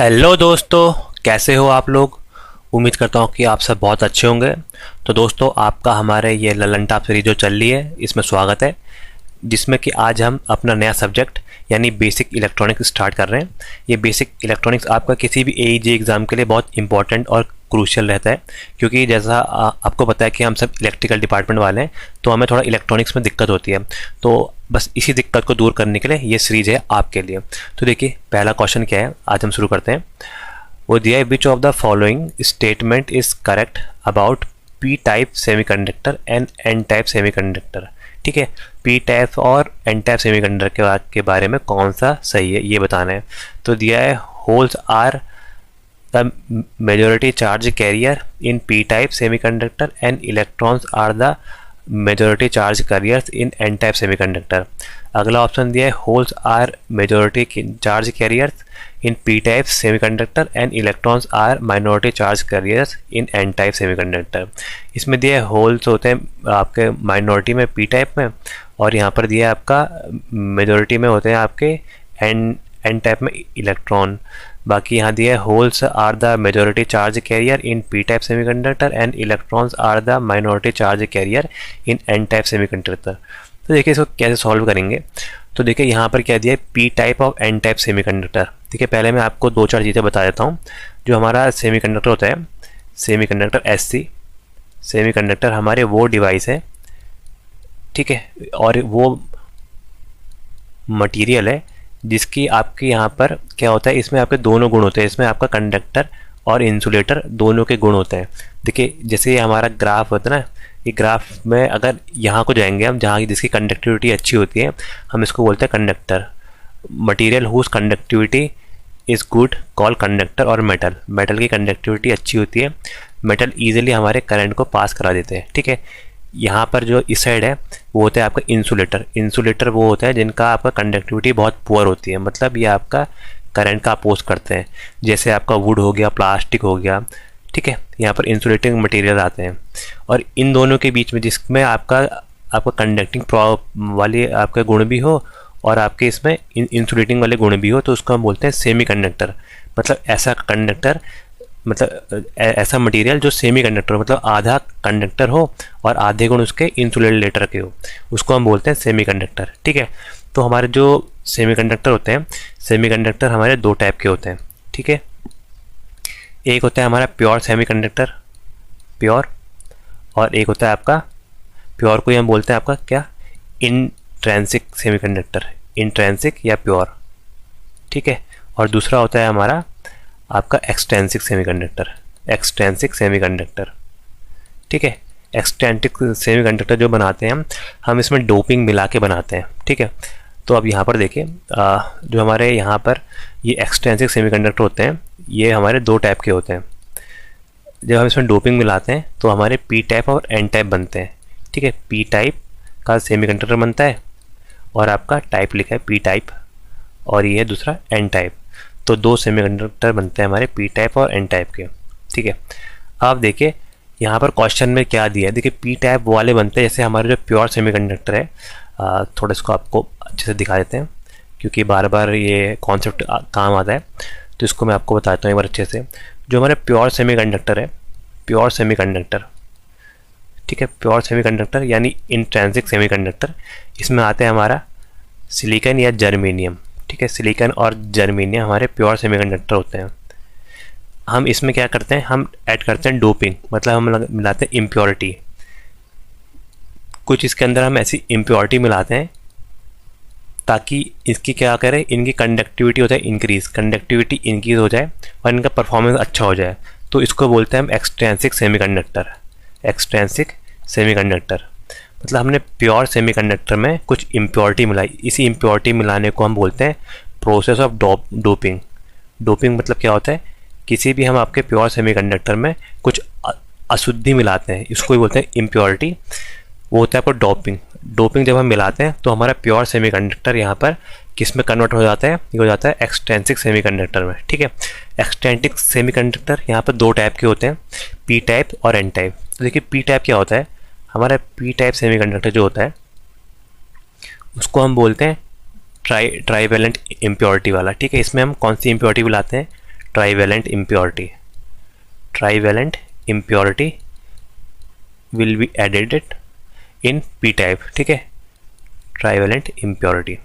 Hello दोस्तों, कैसे हो आप लोग। उम्मीद करता हूँ कि आप सब बहुत अच्छे होंगे। तो दोस्तों, आपका हमारे ये ललन टॉप सीरीज जो चल रही है इसमें स्वागत है, जिसमें कि आज हम अपना नया सब्जेक्ट यानी बेसिक इलेक्ट्रॉनिक्स स्टार्ट कर रहे हैं। ये बेसिक इलेक्ट्रॉनिक्स आपका किसी भी एईजी एग्ज़ाम के लिए बहुत इंपॉर्टेंट और क्रूशियल रहता है, क्योंकि जैसा आपको पता है कि हम सब इलेक्ट्रिकल डिपार्टमेंट वाले हैं, तो हमें थोड़ा इलेक्ट्रॉनिक्स में दिक्कत होती है। तो बस इसी दिक्कत को दूर करने के लिए ये सीरीज है आपके लिए। तो देखिए, पहला क्वेश्चन क्या है, आज हम शुरू करते हैं। वो दिया है, which of the following statement is correct about P type semiconductor and N type semiconductor. ठीक है, पी टाइप और एन टाइप सेमीकंडक्टर के बारे में कौन सा सही है ये बताना है। तो दिया है, holes are the majority charge carrier in p-type semiconductor and electrons are the majority charge carriers in n-type semiconductor। अगला ऑप्शन दिया है, holes are majority charge carriers in P type semiconductor and electrons are minority charge carriers in N type semiconductor. इसमें दिया है, holes होते हैं आपके minority में पी टाइप में, और यहाँ पर दिया है आपका मेजोरिटी में होते हैं आपके एन टाइप में इलेक्ट्रॉन। बाकी यहाँ दिया है, holes are the majority charge carrier in P type semiconductor and electrons are the minority charge carrier in N type semiconductor. तो देखिए, इसको कैसे सॉल्व करेंगे। तो देखिए, यहाँ पर क्या दिया है, पी टाइप और एन टाइप सेमीकंडक्टर। ठीक है, पहले मैं आपको दो चार चीज़ें बता देता हूँ। जो हमारा सेमीकंडक्टर होता है, सेमीकंडक्टर एससी सेमीकंडक्टर हमारे वो डिवाइस है, ठीक है, और वो मटीरियल है जिसकी आपके यहाँ पर क्या होता है, इसमें आपके दोनों गुण होते हैं। इसमें आपका कंडक्टर और इंसुलेटर दोनों के गुण होते हैं। देखिए, जैसे ये हमारा ग्राफ होता है ना, ये ग्राफ में अगर यहाँ को जाएंगे हम, जहाँ जिसकी कंडक्टिविटी अच्छी होती है, हम इसको बोलते हैं conductor. Material whose conductivity is good call conductor. और मेटल की कंडक्टिविटी अच्छी होती है, मेटल ईजिली हमारे करंट को पास करा देते हैं। ठीक है, यहाँ पर जो इस साइड है वो होता है आपका इंसुलेटर वो होता है जिनका आपका कंडक्टिविटी बहुत पुअर होती है, मतलब ये आपका करंट का अपोज करते हैं। जैसे आपका वुड हो गया, प्लास्टिक हो गया, ठीक है, यहाँ पर इंसुलेटिंग मटेरियल आते हैं। और इन दोनों के बीच में जिसमें आपका कंडक्टिंग वाले आपके गुण भी हो और आपके इसमें इंसुलेटिंग वाले गुण भी हो, तो उसको हम बोलते हैं सेमी कंडक्टर। मतलब ऐसा कंडक्टर, मतलब ऐसा मटेरियल जो सेमी कंडक्टर, मतलब आधा कंडक्टर हो और आधे गुण उसके इंसुलेटर के हो, उसको हम बोलते हैं सेमी कंडक्टर। ठीक है, तो हमारे जो सेमी कंडक्टर होते हैं, सेमी कंडक्टर हमारे दो टाइप के होते हैं। ठीक है, एक होता है हमारा प्योर सेमी कंडक्टर, प्योर, और एक होता है आपका, प्योर को ही हम बोलते हैं आपका क्या, इंट्रेंसिक सेमी कंडक्टर, इंट्रेंसिक या प्योर। ठीक है, और दूसरा होता है हमारा आपका एक्सट्रेंसिक सेमीकंडक्टर। ठीक है, एक्सट्रेंसिक सेमीकंडक्टर जो बनाते हैं हम इसमें डोपिंग मिला के बनाते हैं। ठीक है, तो अब यहाँ पर देखिए, जो हमारे यहाँ पर ये एक्सट्रेंसिक सेमीकंडक्टर होते हैं, ये हमारे दो टाइप के होते हैं। जब हम इसमें डोपिंग मिलाते हैं तो हमारे पी टाइप और एन टाइप बनते हैं। ठीक है, पी टाइप का सेमीकंडक्टर बनता है और आपका टाइप लिखा है पी टाइप, और ये है दूसरा एन टाइप। तो दो सेमीकंडक्टर बनते हैं हमारे पी टाइप और एन टाइप के। ठीक है, अब देखिए यहाँ पर क्वेश्चन में क्या दिया है। देखिए, पी टाइप वाले बनते हैं जैसे हमारे जो प्योर सेमीकंडक्टर है, थोड़ा इसको आपको अच्छे से दिखा देते हैं क्योंकि बार बार ये कॉन्सेप्ट काम आता है, तो इसको मैं आपको बताता हूँ एक बार अच्छे से। जो हमारे प्योर सेमीकंडक्टर है, प्योर सेमीकंडक्टर, ठीक है, प्योर सेमीकंडक्टर यानी इंट्रिंसिक सेमीकंडक्टर, इसमें आते हैं हमारा सिलिकॉन या जर्मेनियम। ठीक है, सिलिकॉन और जर्मेनियम हमारे प्योर सेमीकंडक्टर होते हैं। हम इसमें क्या करते हैं, हम ऐड करते हैं डोपिंग, मतलब हम मिलाते हैं इम्प्योरिटी। कुछ इसके अंदर हम ऐसी इम्प्योरिटी मिलाते हैं ताकि इसकी क्या करें, इनकी कंडक्टिविटी होता है इंक्रीज, कंडक्टिविटी इंक्रीज हो जाए और इनका परफॉर्मेंस अच्छा हो जाए। तो इसको बोलते हैं हम एक्सट्रिंसिक सेमीकंडक्टर। एक्सट्रिंसिक सेमीकंडक्टर मतलब हमने प्योर सेमीकंडक्टर में कुछ इम्प्योरिटी मिलाई, इसी इम्प्योरिटी मिलाने को हम बोलते हैं प्रोसेस ऑफ डोपिंग। डोपिंग मतलब क्या होता है, किसी भी हम आपके प्योर सेमीकंडक्टर में कुछ अशुद्धि मिलाते हैं, इसको ही बोलते हैं इम्प्योरिटी, वो होता है आपको डोपिंग। डोपिंग जब हम मिलाते हैं तो हमारा प्योर सेमीकंडक्टर यहाँ पर किस में कन्वर्ट हो जाता है, ये हो जाता है एक्सट्रिंसिक सेमीकंडक्टर में। ठीक है, एक्सट्रिंसिक सेमीकंडक्टर यहाँ पर दो टाइप के होते हैं, पी टाइप और एन टाइप। तो देखिए, पी टाइप क्या होता है, हमारा पी टाइप सेमीकंडक्टर जो होता है उसको हम बोलते हैं ट्राईवेलेंट इम्प्योरिटी वाला। ठीक है, इसमें हम कौन सी इम्प्योरिटी मिलाते हैं, trivalent impurity, trivalent impurity will be added in P type, ठीक है, ट्राईवेलेंट इम्प्योरिटी।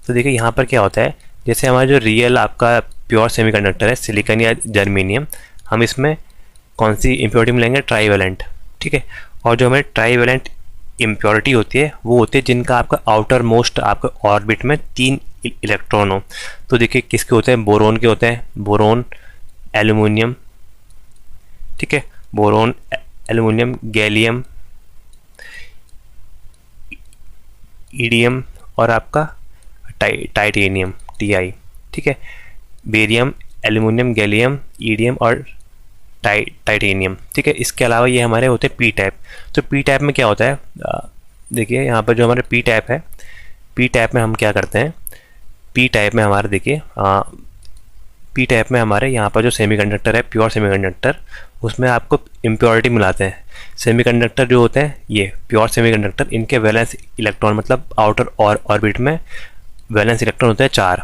तो देखिए यहाँ पर क्या होता है, जैसे हमारा जो रियल आपका प्योर सेमीकंडक्टर है सिलिकॉन या जर्मेनियम, हम इसमें कौन सी इम्प्योरिटी मिलेंगे, ट्राईवेलेंट, ठीक है। और जो हमें ट्राईवेलेंट इम्प्योरिटी होती है वो होती है जिनका आपका आउटर मोस्ट आपका ऑर्बिट में 3 इलेक्ट्रॉन हो। तो देखिए किसके होते हैं, बोरोन के होते हैं, बोरोन, एल्यूमिनियम, ठीक है, बोरोन, एल्यूमिनियम, गैलियम, ईडियम और आपका टाइटेनियम, टीआई, ठीक है, बेरियम, एल्यूमिनियम, गैलियम, ईडियम और टाइटेनियम, ठीक है। इसके अलावा ये हमारे होते हैं पी टाइप। तो पी टाइप में क्या होता है, देखिए यहाँ पर जो हमारे पी टाइप है, पी टाइप में हम क्या करते हैं, पी टाइप में हमारे देखिए पी टाइप में हमारे यहाँ पर जो सेमीकंडक्टर है प्योर सेमीकंडक्टर, उसमें आपको इम्प्योरिटी मिलाते हैं। सेमीकंडक्टर जो होते हैं ये प्योर सेमीकंडक्टर, इनके वैलेंस इलेक्ट्रॉन मतलब आउटर और ऑर्बिट में वैलेंस इलेक्ट्रॉन होते हैं 4,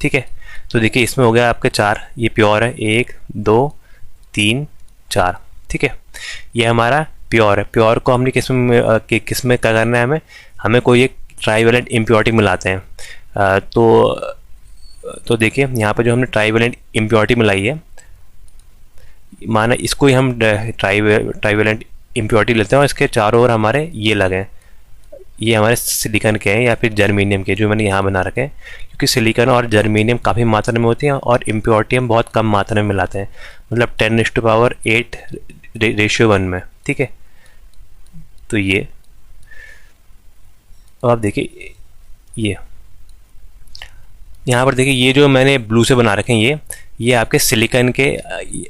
ठीक है। तो देखिए इसमें हो गया आपके 4, ये प्योर है, 1 2 3 4, ठीक है, ये हमारा प्योर है। प्योर को हमने किस में क्या करना है, हमें कोई एक ट्राईवेलेंट इम्प्योरिटी मिलाते हैं। तो देखिए यहाँ पर जो हमने ट्राईवेलेंट इम्प्योरिटी मिलाई है, माना इसको ही हम ट्राईवेलेंट इम्प्योरिटी लेते हैं और इसके चारों ओर हमारे ये लगे हैं, ये हमारे सिलिकॉन के हैं या फिर जर्मेनियम के जो मैंने यहाँ बना रखे हैं, क्योंकि सिलिकॉन और जर्मेनियम काफ़ी मात्रा में होती हैं और इम्प्योरिटी हम बहुत कम मात्रा में मिलाते हैं, मतलब 10⁸ रेशियो 1 में, ठीक है। तो ये अब आप देखिए ये यहाँ पर देखिए ये जो मैंने ब्लू से बना रखे हैं ये आपके सिलिकॉन के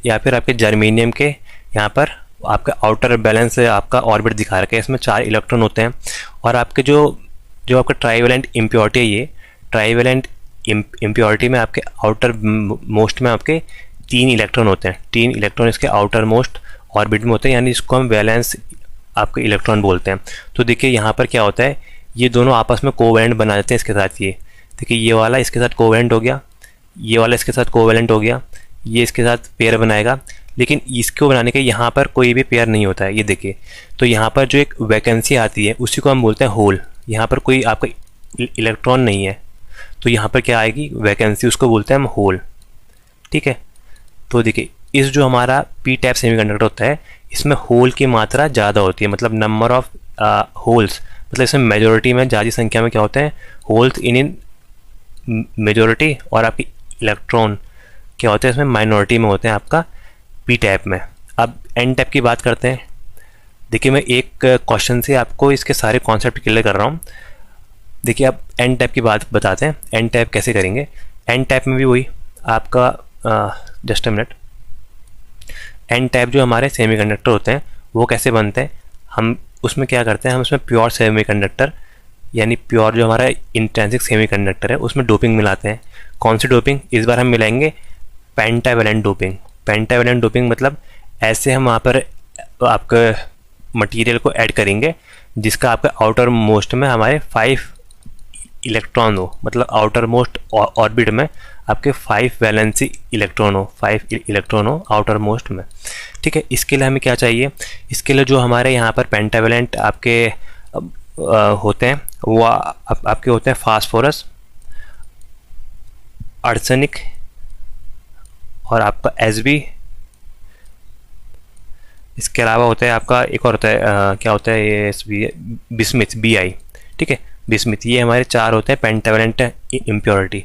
या फिर आपके जर्मेनियम के यहाँ पर आपका आउटर बैलेंस आपका ऑर्बिट दिखा रखे हैं, इसमें 4 इलेक्ट्रॉन होते हैं। और आपके जो आपका ट्राईवेलेंट इम्प्योरिटी है, ये ट्राईवेलेंट इम्प्योरिटी में आपके आउटर मोस्ट में आपके 3 इलेक्ट्रॉन होते हैं, 3 इलेक्ट्रॉन इसके आउटर मोस्ट ऑर्बिट में होते हैं, यानी इसको हम वैलेंस आपके इलेक्ट्रॉन बोलते हैं। तो देखिए यहाँ पर क्या होता है, ये दोनों आपस में कोवैलेंट बना देते हैं इसके साथ। ये देखिए ये वाला इसके साथ कोवैलेंट हो गया, ये वाला इसके साथ कोवैलेंट हो गया, ये इसके साथ पेयर बनाएगा, लेकिन इसको बनाने के यहाँ पर कोई भी पेयर नहीं होता है, ये देखिए। तो यहाँ पर जो एक वैकेंसी आती है उसी को हम बोलते हैं होल, यहाँ पर कोई आपका इलेक्ट्रॉन नहीं है, तो यहाँ पर क्या आएगी, वैकेंसी, उसको बोलते हैं हम होल, ठीक है। तो देखिए इस जो हमारा पी टाइप सेमीकंडक्टर होता है इसमें होल की मात्रा ज़्यादा होती है, मतलब नंबर ऑफ होल्स, मतलब इसमें मेजोरिटी में ज़्यादा संख्या में क्या होते हैं, होल्स इन मेजोरिटी, और आपकी इलेक्ट्रॉन क्या होते हैं इसमें माइनॉरिटी में होते हैं आपका पी टाइप में। अब एन टाइप की बात करते हैं। देखिए मैं एक क्वेश्चन से आपको इसके सारे कॉन्सेप्ट क्लियर कर रहा हूँ। देखिए अब एन टाइप की बात बताते हैं, एन टाइप कैसे करेंगे। एन टाइप में भी वही आपका just a minute, N type जो हमारे सेमीकंडक्टर होते हैं वो कैसे बनते हैं, हम उसमें क्या करते हैं, हम उसमें प्योर सेमीकंडक्टर यानी प्योर जो हमारा इंट्रिंसिक सेमीकंडक्टर है उसमें डोपिंग मिलाते हैं। कौन सी डोपिंग, इस बार हम मिलाएंगे पेंटावेलेंट डोपिंग। पेंटावेलेंट डोपिंग मतलब ऐसे हम वहाँ पर आपके मटेरियल को ऐड करेंगे जिसका आपका आउटर मोस्ट में हमारे 5 इलेक्ट्रॉन हो, मतलब आउटर मोस्ट ऑर्बिट में आपके 5 वैलेंसी इलेक्ट्रॉन हो, 5 इलेक्ट्रॉन हो आउटर मोस्ट में, ठीक है। इसके लिए हमें क्या चाहिए, इसके लिए जो हमारे यहाँ पर पेंटावेलेंट आपके होते हैं वो आपके होते हैं फास्फोरस, आर्सेनिक और आपका Sb। इसके अलावा होता है आपका एक और होता है क्या होता है ये बिस्मिथ, Bi, ठीक है, बिस्मिथ। ये हमारे 4 होते हैं पेंटावेलेंट इम्प्योरिटी,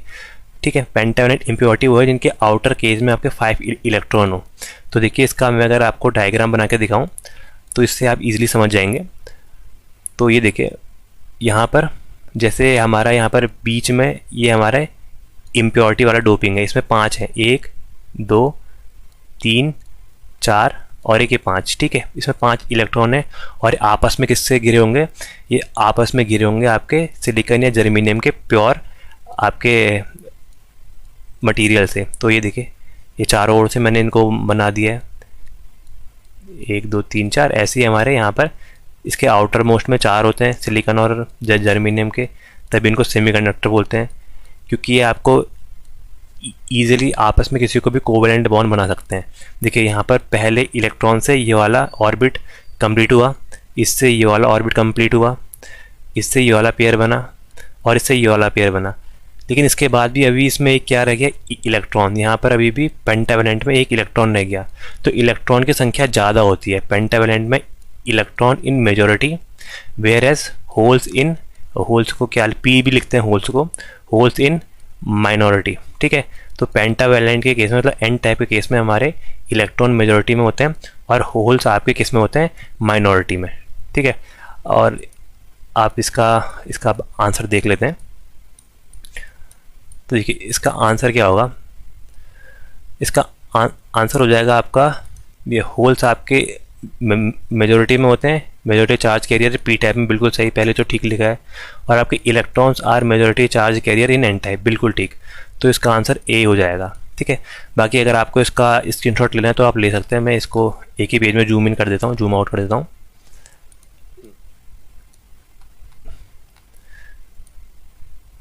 ठीक है। पेंटावेलेंट इम्प्योरिटी वो है जिनके आउटर केज में आपके 5 इलेक्ट्रॉन हो। तो देखिए इसका मैं अगर आपको डायग्राम बना के दिखाऊं तो इससे आप इजीली समझ जाएंगे। तो ये देखिए यहाँ पर जैसे हमारा यहाँ पर बीच में ये हमारा इम्प्योरिटी वाला डोपिंग है, इसमें 5 है, 1 2 3 4 और एक ये 5, ठीक है। इसमें 5 इलेक्ट्रॉन है और आपस में किससे घिरे होंगे, ये आपस में घिरे होंगे आपके सिलिकॉन या जर्मेनियम के प्योर आपके मटेरियल से। तो ये देखिए ये चारों ओर से मैंने इनको बना दिया है, 1 2 3 4, ऐसे ही हमारे यहाँ पर इसके आउटर मोस्ट में 4 होते हैं सिलिकॉन और जर्मेनियम के, तभी इनको सेमीकंडक्टर बोलते हैं, क्योंकि ये आपको ईजिली आपस में किसी को भी कोवेलेंट बॉन्ड बना सकते हैं। देखिए यहाँ पर पहले इलेक्ट्रॉन से ये वाला ऑर्बिट कंप्लीट हुआ, इससे ये वाला ऑर्बिट कंप्लीट हुआ, इससे ये वाला पेयर बना और इससे ये वाला पेयर बना। लेकिन इसके बाद भी अभी इसमें एक क्या रह गया, इलेक्ट्रॉन। यहाँ पर अभी भी पेंटावेलेंट में एक इलेक्ट्रॉन रह गया। तो इलेक्ट्रॉन की संख्या ज़्यादा होती है पेंटावेलेंट में, electron in majority, whereas holes in, holes को क्या पी भी लिखते हैं होल्स को, होल्स इन माइनॉरिटी। ठीक है, तो पेंटावेलेंट के केस में मतलब एन टाइप के केस में हमारे इलेक्ट्रॉन मेजॉरिटी में होते हैं और होल्स आपके केस में होते हैं माइनॉरिटी में। ठीक है, और आप इसका आंसर देख लेते हैं। तो देखिए इसका आंसर क्या होगा, इसका आंसर हो जाएगा आपका, ये होल्स आपके मेजॉरिटी में होते हैं, majority charge career P type में, बिल्कुल सही, पहले तो ठीक लिखा है। और आपके electrons are majority charge carrier in N type, बिल्कुल ठीक। तो इसका आंसर ए हो जाएगा। ठीक है, बाकी अगर आपको इसका स्क्रीनशॉट लेना है तो आप ले सकते हैं। मैं इसको एक ही पेज में जूम इन कर देता हूँ, जूम आउट कर देता हूँ।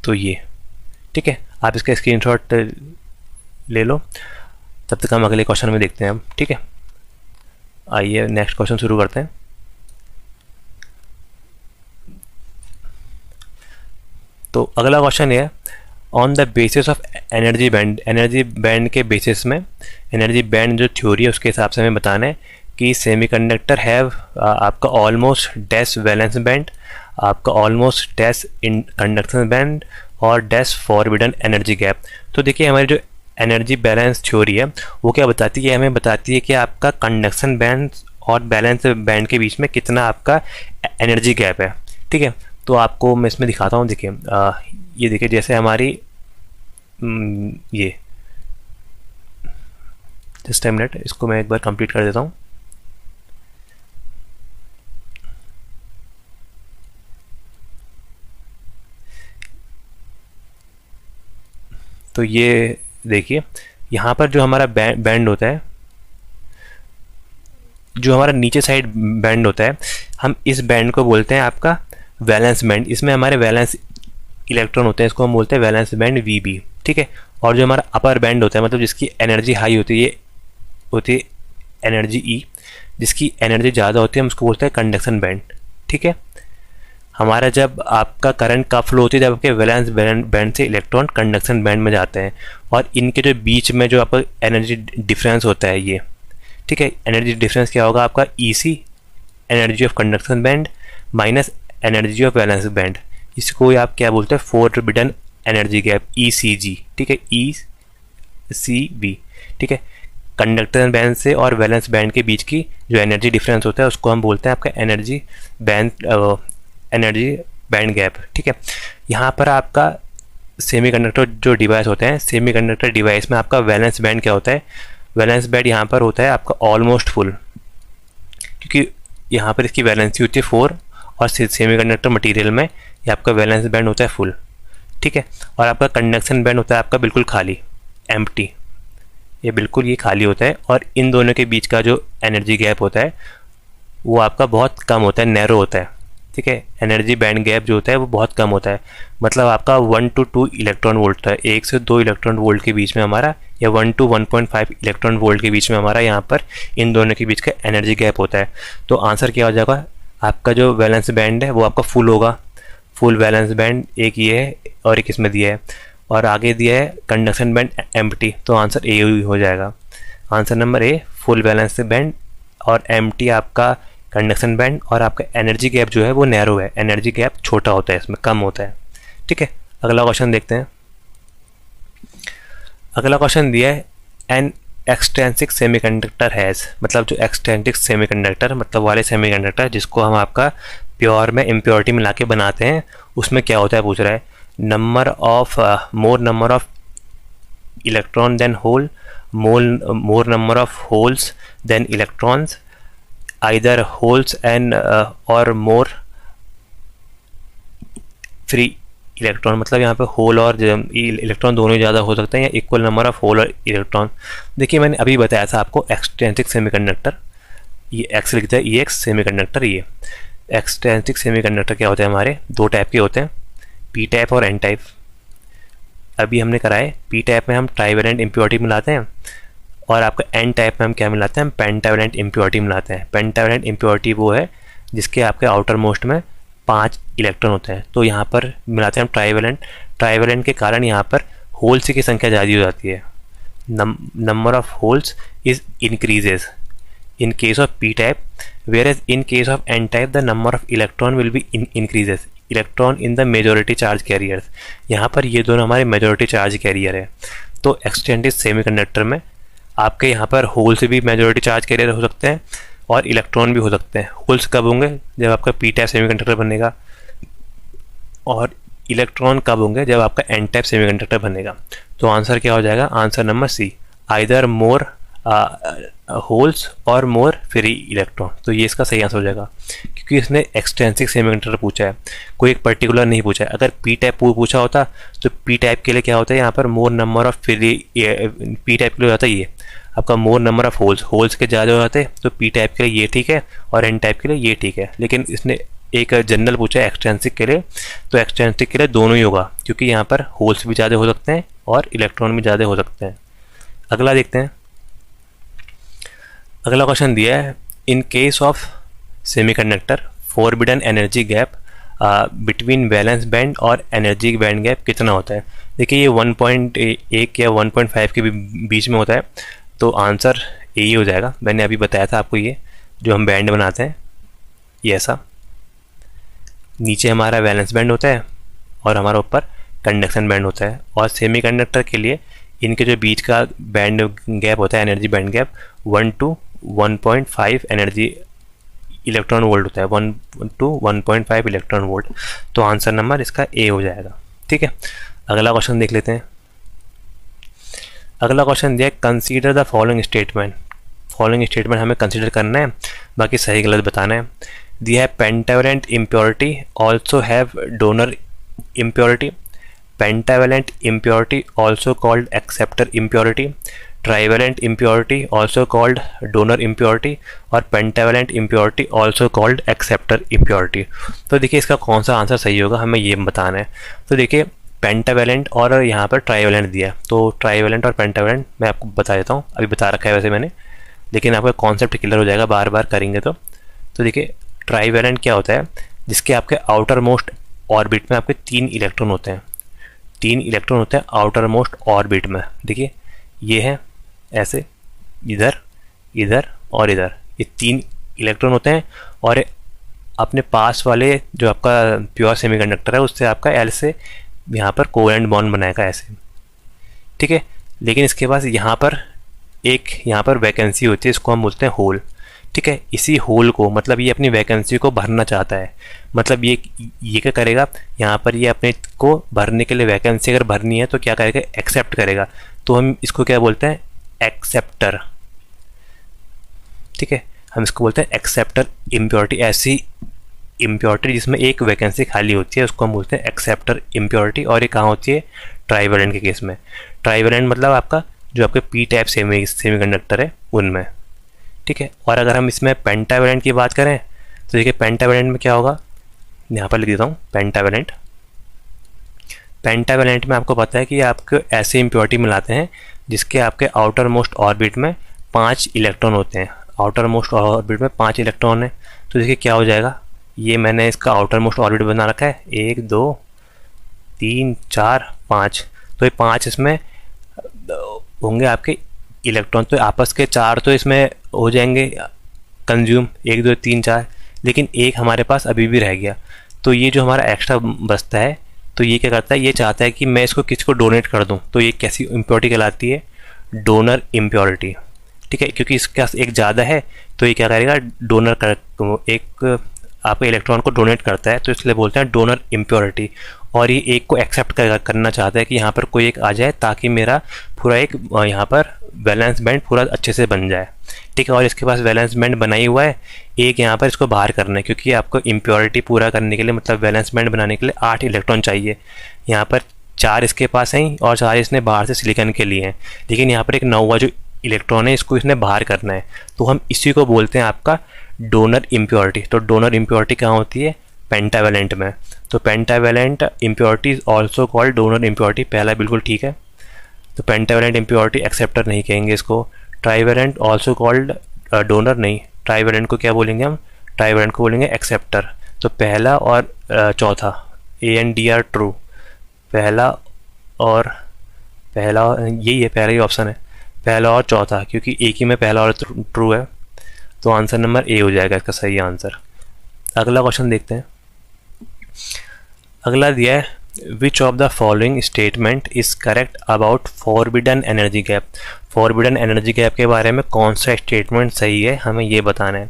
तो ये ठीक है, आप इसका स्क्रीनशॉट ले लो। तब तक हम अगले क्वेश्चन में देखते हैं हम। ठीक है, आइए नेक्स्ट क्वेश्चन शुरू करते हैं। तो अगला क्वेश्चन ये है, on the basis of energy band, energy band के बेसिस में, एनर्जी बैंड जो थ्योरी है उसके हिसाब से हमें बताना है कि सेमीकंडक्टर हैव आपका ऑलमोस्ट डैश वैलेंस बैंड, आपका almost dash in conduction band और डैश फॉरबिडन एनर्जी गैप। तो देखिए हमारी जो एनर्जी बैलेंस थ्योरी है वो क्या बताती है, हमें बताती है कि आपका कंडक्शन बैंड और बैलेंस बैंड के बीच में कितना आपका एनर्जी गैप है। ठीक है, तो आपको मैं इसमें दिखाता हूँ। देखिए ये देखिए जैसे हमारी ये, जस्ट 10 मिनट, इसको मैं एक बार कंप्लीट कर देता हूँ। तो ये देखिए यहाँ पर जो हमारा बैंड होता है, जो हमारा नीचे साइड बैंड होता है, हम इस बैंड को बोलते हैं आपका वैलेंस बैंड। इसमें हमारे वैलेंस इलेक्ट्रॉन होते हैं, इसको हम बोलते हैं वैलेंस बैंड वीबी। ठीक है, और जो हमारा अपर बैंड होता है, मतलब जिसकी एनर्जी हाई होती है, ये होती है एनर्जी ई, जिसकी एनर्जी ज़्यादा होती है हम उसको बोलते हैं कंडक्शन बैंड। ठीक है, हमारा जब आपका करंट का फ्लो होती है, जब आपके वैलेंस बैंड से इलेक्ट्रॉन कंडक्शन बैंड में जाते हैं, और इनके जो बीच में जो आपका एनर्जी डिफरेंस होता है ये, ठीक है, एनर्जी डिफरेंस क्या होगा आपका, E C, energy of conduction band minus energy of valence band. इसको आप क्या बोलते हैं, forbidden energy gap, E C G. ठीक है, ई सी बी। ठीक है, कंडक्टर बैंड से और वैलेंस बैंड के बीच की जो एनर्जी डिफरेंस होता है उसको हम बोलते हैं आपका एनर्जी बैंड गैप। ठीक है, यहाँ पर आपका सेमीकंडक्टर जो डिवाइस होते हैं, सेमीकंडक्टर डिवाइस में आपका वैलेंस बैंड क्या होता है, वैलेंस बैंड यहाँ पर होता है आपका ऑलमोस्ट फुल, क्योंकि यहाँ पर इसकी वैलेंसी होती है 4 और सेमीकंडक्टर मटेरियल में ये आपका वैलेंस बैंड होता है फुल। ठीक है, और आपका कंडक्शन बैंड होता है आपका बिल्कुल खाली, एम्प्टी, ये बिल्कुल ये खाली होता है। और इन दोनों के बीच का जो एनर्जी गैप होता है वो आपका बहुत कम होता है, नैरो होता है। ठीक है, एनर्जी बैंड गैप जो होता है वो बहुत कम होता है, मतलब आपका 1 to 2 इलेक्ट्रॉन वोल्ट है, 1 से 2 इलेक्ट्रॉन वोल्ट के बीच में हमारा, या 1 to 1.5 इलेक्ट्रॉन वोल्ट के बीच में हमारा यहाँ पर इन दोनों के बीच का एनर्जी गैप होता है। तो आंसर क्या हो जाएगा, आपका जो वैलेंस बैंड है वो आपका फुल होगा, फुल वैलेंस बैंड एक ये है और एक इसमें दिया है, और आगे दिया है कंडक्शन बैंड एम्प्टी। तो आंसर ए हो जाएगा, answer number A, full valence band और एम्प्टी आपका कंडक्शन बैंड, और आपका एनर्जी गैप जो है वो नैरो है, एनर्जी गैप छोटा होता है, इसमें कम होता है। ठीक है, अगला क्वेश्चन देखते हैं। अगला क्वेश्चन दिया है, एन एक्सट्रिंसिक सेमीकंडक्टर हैज़, मतलब जो एक्सट्रिंसिक सेमीकंडक्टर मतलब वाले सेमीकंडक्टर जिसको हम आपका प्योर में इम्प्योरिटी मिला के बनाते हैं, उसमें क्या होता है पूछ रहा है, number of more number of electron than hole, more number of holes than electrons, either holes and or more free electron. मतलब यहाँ पे होल और इलेक्ट्रॉन दोनों ही ज़्यादा हो सकते हैं, या इक्वल नंबर ऑफ होल और इलेक्ट्रॉन। देखिए मैंने अभी बताया था आपको एक्सट्रिंसिक सेमीकंडक्टर, ये एक्स लिखता है, ई एक्स सेमीकंडक्टर। ये एक्सट्रिंसिक सेमीकंडक्टर क्या होते हैं, हमारे दो टाइप के होते हैं, पी टाइप और एन टाइप। अभी हमने करा है पी टाइप में हम ट्राइवेलेंट इम्प्योरिटी मिलाते हैं, और आपका एन टाइप में हम क्या मिलाते हैं, हम पेंटावेलेंट इम्प्योरिटी मिलाते हैं। पेंटावेलेंट इम्प्योरिटी वो है जिसके आपके आउटर मोस्ट में 5 इलेक्ट्रॉन होते हैं, तो यहाँ पर मिलाते हैं हम ट्राइवेलेंट। ट्राइवेलेंट के कारण यहाँ पर होल्स की संख्या ज़्यादा हो जाती है, number of holes is increases in case of p type, whereas in case of n type the number of electron will be increases electron in the majority charge carriers। यहाँ पर ये दोनों हमारे मेजोरिटी चार्ज कैरियर है। तो extended semiconductor में आपके यहाँ पर होल्स भी मेजोरिटी चार्ज कैरियर हो सकते हैं और इलेक्ट्रॉन भी हो सकते हैं। होल्स कब होंगे, जब आपका पी टाइप सेमीकंडक्टर बनेगा, और इलेक्ट्रॉन कब होंगे, जब आपका एन टाइप सेमीकंडक्टर बनेगा। तो आंसर क्या हो जाएगा, आंसर नंबर सी, आइदर मोर होल्स और मोर फ्री इलेक्ट्रॉन। तो ये इसका सही आंसर हो जाएगा, क्योंकि इसने एक्सटेंसिव सेमीकंडक्टर पूछा है, कोई एक पर्टिकुलर नहीं पूछा है। अगर पी टाइप पूछा होता तो पी टाइप के लिए क्या होता है, यहाँ पर मोर number of free, P type के लिए हो जाता है ये आपका मोर नंबर ऑफ होल्स के ज़्यादा हो जाते, तो पी टाइप के लिए ये ठीक है और एन टाइप के लिए ये ठीक है। लेकिन इसने एक जनरल पूछा है एक्सटेंसिव के लिए, तो एक्सटेंसिव के लिए दोनों ही होगा, क्योंकि यहाँ पर होल्स भी ज़्यादा हो सकते हैं और इलेक्ट्रॉन भी ज़्यादा हो सकते हैं। अगला देखते हैं। अगला क्वेश्चन दिया है, in case of semiconductor forbidden energy gap between valence band और एनर्जी बैंड गैप कितना होता है। देखिए ये 1.1 या 1.5 के बीच में होता है, तो आंसर यही हो जाएगा। मैंने अभी बताया था आपको, ये जो हम बैंड बनाते हैं ये ऐसा, नीचे हमारा वैलेंस बैंड होता है और हमारा ऊपर कंडक्शन बैंड होता है। और सेमीकंडक्टर के लिए इनके जो बीच का बैंड गैप होता है, energy band gap 1 to 1.5 energy electron volt होता है, 1 to 1.5 इलेक्ट्रॉन वोल्ट। तो आंसर नंबर इसका ए हो जाएगा। ठीक है, अगला क्वेश्चन देख लेते हैं। अगला क्वेश्चन दिया, consider the following statement. Following statement हमें कंसीडर करना है, बाकी सही गलत बताना है। दिया है pentavalent impurity also have donor impurity, pentavalent impurity also called acceptor impurity, trivalent impurity also called donor impurity, और pentavalent impurity also called acceptor impurity. तो देखिए इसका कौन सा आंसर सही होगा, हमें ये बताना है। तो देखिए पेंटावेलेंट और यहाँ पर ट्राइवेलेंट दिया, तो ट्राइवेलेंट और पेंटावेलेंट मैं आपको बता देता हूँ, अभी बता रखा है वैसे मैंने, लेकिन आपका कॉन्सेप्ट क्लियर हो जाएगा बार बार करेंगे तो। देखिए ट्राइवेलेंट क्या होता है, जिसके आपके आउटर मोस्ट ऑर्बिट में आपके 3 इलेक्ट्रॉन होते हैं, 3 इलेक्ट्रॉन होते हैं आउटर मोस्ट ऑर्बिट में। देखिए ये है ऐसे, इधर इधर और इधर, ये 3 इलेक्ट्रॉन होते हैं, और अपने पास वाले जो आपका प्योर सेमीकंडक्टर है उससे आपका एल से यहाँ पर कोवेलेंट बॉन्ड बनाएगा ऐसे। ठीक है, लेकिन इसके पास यहाँ पर वैकेंसी होती है, इसको हम बोलते हैं होल। ठीक है, इसी होल को, मतलब ये अपनी वैकेंसी को भरना चाहता है, मतलब ये क्या करेगा, यहाँ पर ये अपने को भरने के लिए वैकेंसी अगर भरनी है तो क्या करेगा, एक्सेप्ट करेगा। तो हम इसको क्या बोलते हैं, एक्सेप्टर। ठीक है, हम इसको बोलते हैं एक्सेप्टर इम्प्योरिटी। ऐसी इम्प्योरिटी जिसमें एक वैकेंसी खाली होती है उसको हम बोलते हैं एक्सेप्टर इम्प्योरिटी। और ये कहाँ होती है, ट्राइवेलेंट के केस में। ट्राइवेलेंट मतलब आपका जो आपके पी टाइप सेमीकंडक्टर है उनमें। ठीक है, और अगर हम इसमें पेंटावेलेंट की बात करें तो देखिए पेंटावेलेंट में क्या होगा, यहाँ पर लिख देता हूँ पेंटावेलेंट। पेंटावेलेंट में आपको पता है कि आपको ऐसे इम्प्योरिटी मिलाते हैं जिसके आपके आउटर मोस्ट ऑर्बिट में 5 इलेक्ट्रॉन होते हैं। आउटर मोस्ट ऑर्बिट में 5 इलेक्ट्रॉन है, तो देखिए क्या हो जाएगा, ये मैंने इसका आउटर मोस्ट ऑर्बिट बना रखा है, 1 2 3 4 5, तो ये 5 इसमें होंगे आपके इलेक्ट्रॉन। तो आपस के 4 तो इसमें हो जाएंगे कंज्यूम, 1 2 3 4, लेकिन एक हमारे पास अभी भी रह गया। तो ये जो हमारा एक्स्ट्रा बचता है, तो ये क्या करता है, ये चाहता है कि मैं इसको किसको डोनेट कर दूं। तो ये कैसी इम्प्योरिटी कहलाती है, डोनर इम्प्योरिटी। ठीक है, क्योंकि इसके पास एक ज़्यादा है तो ये क्या करेगा, डोनर कर एक आपके इलेक्ट्रॉन को डोनेट करता है, तो इसलिए बोलते हैं डोनर इम्प्योरिटी। और ये एक को एक्सेप्ट करना चाहता है कि यहाँ पर कोई एक आ जाए ताकि मेरा पूरा एक यहाँ पर वैलेंस बैंड पूरा अच्छे से बन जाए। ठीक है, और इसके पास वैलेंस बैंड बना ही हुआ है, एक यहाँ पर इसको बाहर करना है, क्योंकि आपको इम्प्योरिटी पूरा करने के लिए, मतलब वैलेंस बैंड बनाने के लिए 8 इलेक्ट्रॉन चाहिए। यहाँ पर 4 इसके पास हैं और 4 इसने बाहर से सिलिकॉन के लिए हैं, लेकिन यहाँ पर एक 9वां जो इलेक्ट्रॉन है इसको इसने बाहर करना है, तो हम इसी को बोलते हैं आपका डोनर इम्प्योरिटी। तो डोनर इम्प्योरिटी कहाँ होती है, पेंटावेलेंट में। तो pentavalent impurity is also called donor impurity, पहला बिल्कुल ठीक है। तो पेंटावेलेंट इम्प्योरिटी एक्सेप्टर नहीं कहेंगे इसको। ट्राइवेलेंट ऑल्सो कॉल्ड डोनर नहीं, ट्राइवेलेंट को क्या बोलेंगे हम, ट्राइवेलेंट को बोलेंगे एक्सेप्टर। तो पहला और चौथा A and D R true, पहला और यही है, पहला ही ऑप्शन है, पहला और चौथा, क्योंकि एक ही में पहला और ट्रू है, तो आंसर नंबर ए हो जाएगा इसका सही आंसर। अगला क्वेश्चन देखते हैं। अगला दिया है which of the following statement is correct about forbidden energy gap. Forbidden energy gap के बारे में कौन सा स्टेटमेंट सही है, हमें ये बताना है।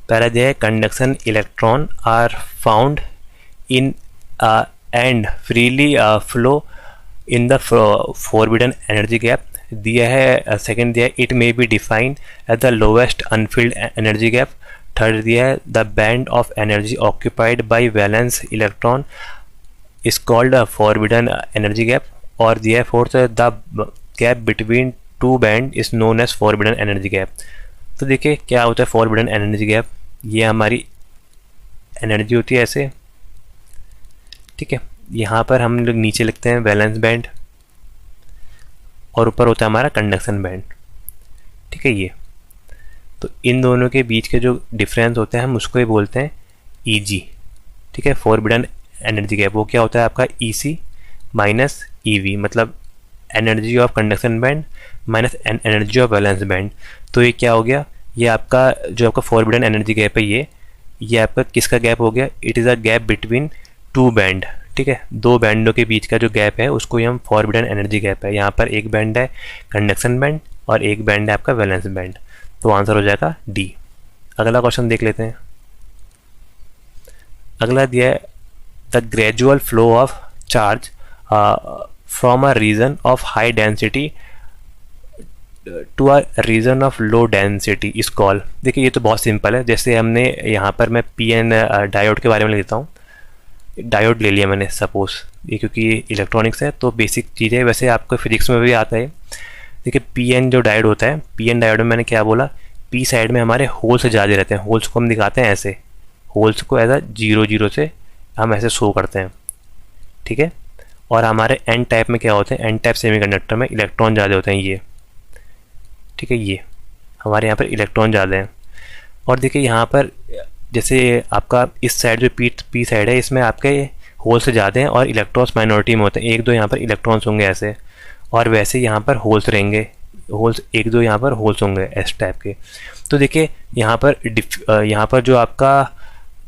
पहला दिया है conduction electron are found in and freely flow in the forbidden energy gap. दिया है सेकंड दिया है it may be defined as the lowest unfilled energy gap. Third दिया है the band of energy occupied by valence electron is called a forbidden energy gap. और दिया है fourth the gap between two band is known as forbidden energy gap. तो देखिए क्या होता है फॉरबिडन एनर्जी गैप, ये हमारी एनर्जी होती है ऐसे, ठीक है। यहाँ पर हम लोग नीचे लिखते हैं वैलेंस बैंड और ऊपर होता है हमारा कंडक्शन बैंड, ठीक है। ये तो इन दोनों के बीच के जो डिफरेंस होते हैं हम उसको ही बोलते हैं ईजी, ठीक है। फॉरबिडन एनर्जी गैप वो क्या होता है आपका ईसी माइनस ईवी, मतलब energy of conduction band minus energy of valence band. तो ये क्या हो गया, ये आपका जो आपका फॉरबिडन एनर्जी गैप है ये आपका किसका गैप हो गया, it is a gap between two band, ठीक है। दो बैंडों के बीच का जो गैप है उसको ही हम फॉरबिडन एनर्जी गैप है। यहाँ पर एक बैंड है कंडक्शन बैंड और एक बैंड है आपका वैलेंस बैंड, तो आंसर हो जाएगा डी। अगला क्वेश्चन देख लेते हैं। अगला दिया है the gradual flow of charge from a region of high density to a region of low density is called. देखिए ये तो बहुत सिंपल है, जैसे हमने यहाँ पर मैं पी एन डायोड के बारे में लेता हूँ, डायोड ले लिया मैंने सपोज, ये क्योंकि इलेक्ट्रॉनिक्स है तो बेसिक चीज़ें, वैसे आपको फिजिक्स में भी आता है। देखिए पी एन जो डायोड होता है, पी एन डायोड में मैंने क्या बोला, पी साइड में हमारे होल्स ज़्यादा रहते हैं, होल्स को हम दिखाते हैं ऐसे, होल्स को ऐसा 0 0 से हम ऐसे शो करते हैं, ठीक है। और हमारे एन टाइप में क्या होते हैं, एन टाइप सेमीकंडक्टर में इलेक्ट्रॉन ज़्यादा होते हैं ये, ठीक है। ये हमारे यहाँ पर इलेक्ट्रॉन ज़्यादा हैं। और देखिए यहाँ पर जैसे आपका इस साइड जो पी साइड है इसमें आपके होल्स ज़्यादा हैं और इलेक्ट्रॉन्स माइनॉरिटी में होते हैं, एक दो यहाँ पर इलेक्ट्रॉन्स होंगे ऐसे, और वैसे यहाँ पर होल्स रहेंगे, होल्स एक दो यहाँ पर होल्स होंगे एस टाइप के। तो देखिए यहाँ पर जो आपका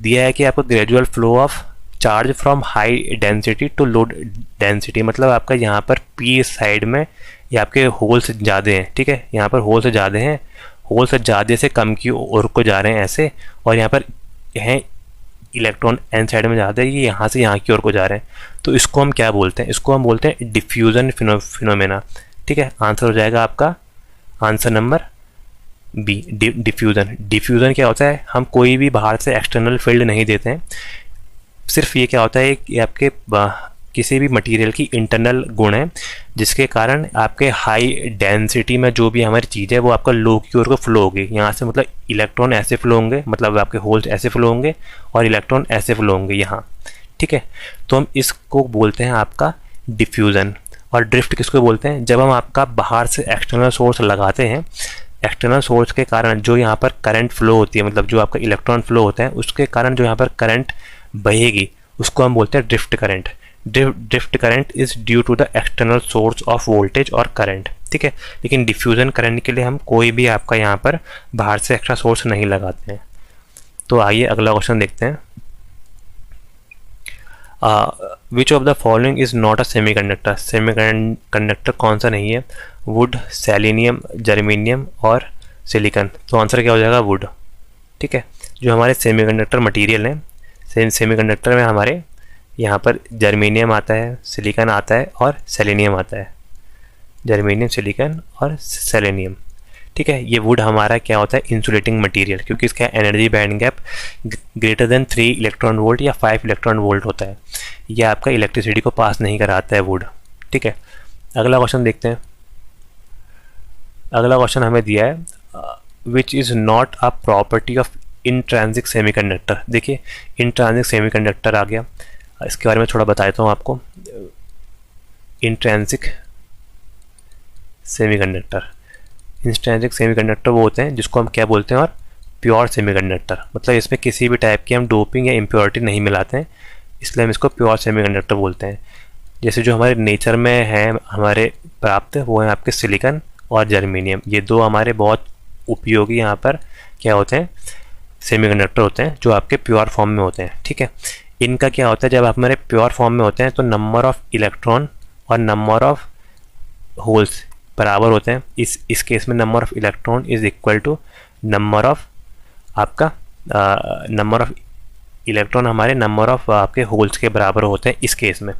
दिया है कि आपको gradual flow of charge from high density to low density, मतलब आपका यहाँ पर पी साइड में ये आपके होल्स ज़्यादा हैं, ठीक है। यहाँ पर होल्स ज़्यादा हैं, होल्स ज़्यादा से कम की ओर को जा रहे हैं ऐसे, और यहाँ पर हैं इलेक्ट्रॉन एन साइड में ज़्यादा है, ये यहाँ से यहाँ की ओर को जा रहे हैं। तो इसको हम क्या बोलते हैं, इसको हम बोलते हैं डिफ्यूज़न फिनोमेना, ठीक है। आंसर हो जाएगा आपका answer number B, diffusion. Diffusion क्या होता है, हम कोई भी बाहर से एक्सटर्नल फील्ड नहीं देते हैं, सिर्फ ये क्या होता है कि आपके किसी भी मटेरियल की इंटरनल गुण है जिसके कारण आपके हाई डेंसिटी में जो भी हमारी चीज़ है वो आपका लो की ओर को फ्लो होगी। यहाँ से मतलब इलेक्ट्रॉन ऐसे फ्लो होंगे, मतलब आपके होल्स ऐसे फ्लो होंगे और इलेक्ट्रॉन ऐसे फ्लो होंगे यहाँ, ठीक है। तो हम इसको बोलते हैं आपका डिफ्यूज़न। और ड्रिफ्ट किसको बोलते हैं, जब हम आपका बाहर से एक्सटर्नल सोर्स लगाते हैं, एक्सटर्नल सोर्स के कारण जो यहाँ पर करंट फ्लो होती है, मतलब जो आपका इलेक्ट्रॉन फ्लो होता है उसके कारण जो यहाँ पर करंट बहेगी उसको हम बोलते हैं drift current. Drift current is due to the external source of voltage और करंट, ठीक है। लेकिन डिफ्यूजन करंट के लिए हम कोई भी आपका यहाँ पर बाहर से एक्स्ट्रा सोर्स नहीं लगाते हैं। तो आइए अगला क्वेश्चन देखते हैं। विच of the following is not a semiconductor. Semiconductor कौन सा नहीं है, वुड, सेलेनियम, जर्मेनियम और सिलिकॉन। तो आंसर क्या हो जाएगा, वुड, ठीक है। जो हमारे सेमीकंडक्टर मटेरियल हैं, सेमीकंडक्टर में हमारे यहाँ पर जर्मेनियम आता है, सिलिकॉन आता है और सेलेनियम आता है, जर्मेनियम, सिलिकॉन और सेलेनियम, ठीक है। ये वुड हमारा क्या होता है, इंसुलेटिंग मटेरियल, क्योंकि इसका energy band gap greater than 3 electron volt या 5 इलेक्ट्रॉन वोल्ट होता है। यह आपका इलेक्ट्रिसिटी को पास नहीं कराता है वुड, ठीक है। अगला क्वेश्चन देखते हैं। अगला क्वेश्चन हमें दिया है which is not a property of intrinsic semiconductor. देखिए इंट्रांसिक सेमीकंडक्टर आ गया, इसके बारे में थोड़ा बता देता हूँ आपको। इंट्रांसिक सेमीकंडक्टर, इंट्रांसिक सेमीकंडक्टर वो होते हैं जिसको हम क्या बोलते हैं, और प्योर सेमीकंडक्टर, मतलब इसमें किसी भी टाइप की हम डोपिंग या इम्प्योरिटी नहीं मिलाते हैं, इसलिए हम इसको प्योर सेमीकंडक्टर बोलते हैं। जैसे जो हमारे नेचर में है हमारे प्राप्त, वो है आपके सिलिकॉन और जर्मेनियम। ये दो हमारे बहुत उपयोगी यहाँ पर क्या होते हैं, सेमीकंडक्टर होते हैं, जो आपके प्योर फॉर्म में होते हैं। ठीक है, इनका क्या होता है, जब हमारे प्योर फॉर्म में होते हैं तो नंबर ऑफ इलेक्ट्रॉन और नंबर ऑफ होल्स बराबर होते हैं। इस केस में number of electron is equal to number of आपका नंबर ऑफ इलेक्ट्रॉन हमारे नंबर ऑफ आपके होल्स के बराबर होते हैं इस केस में।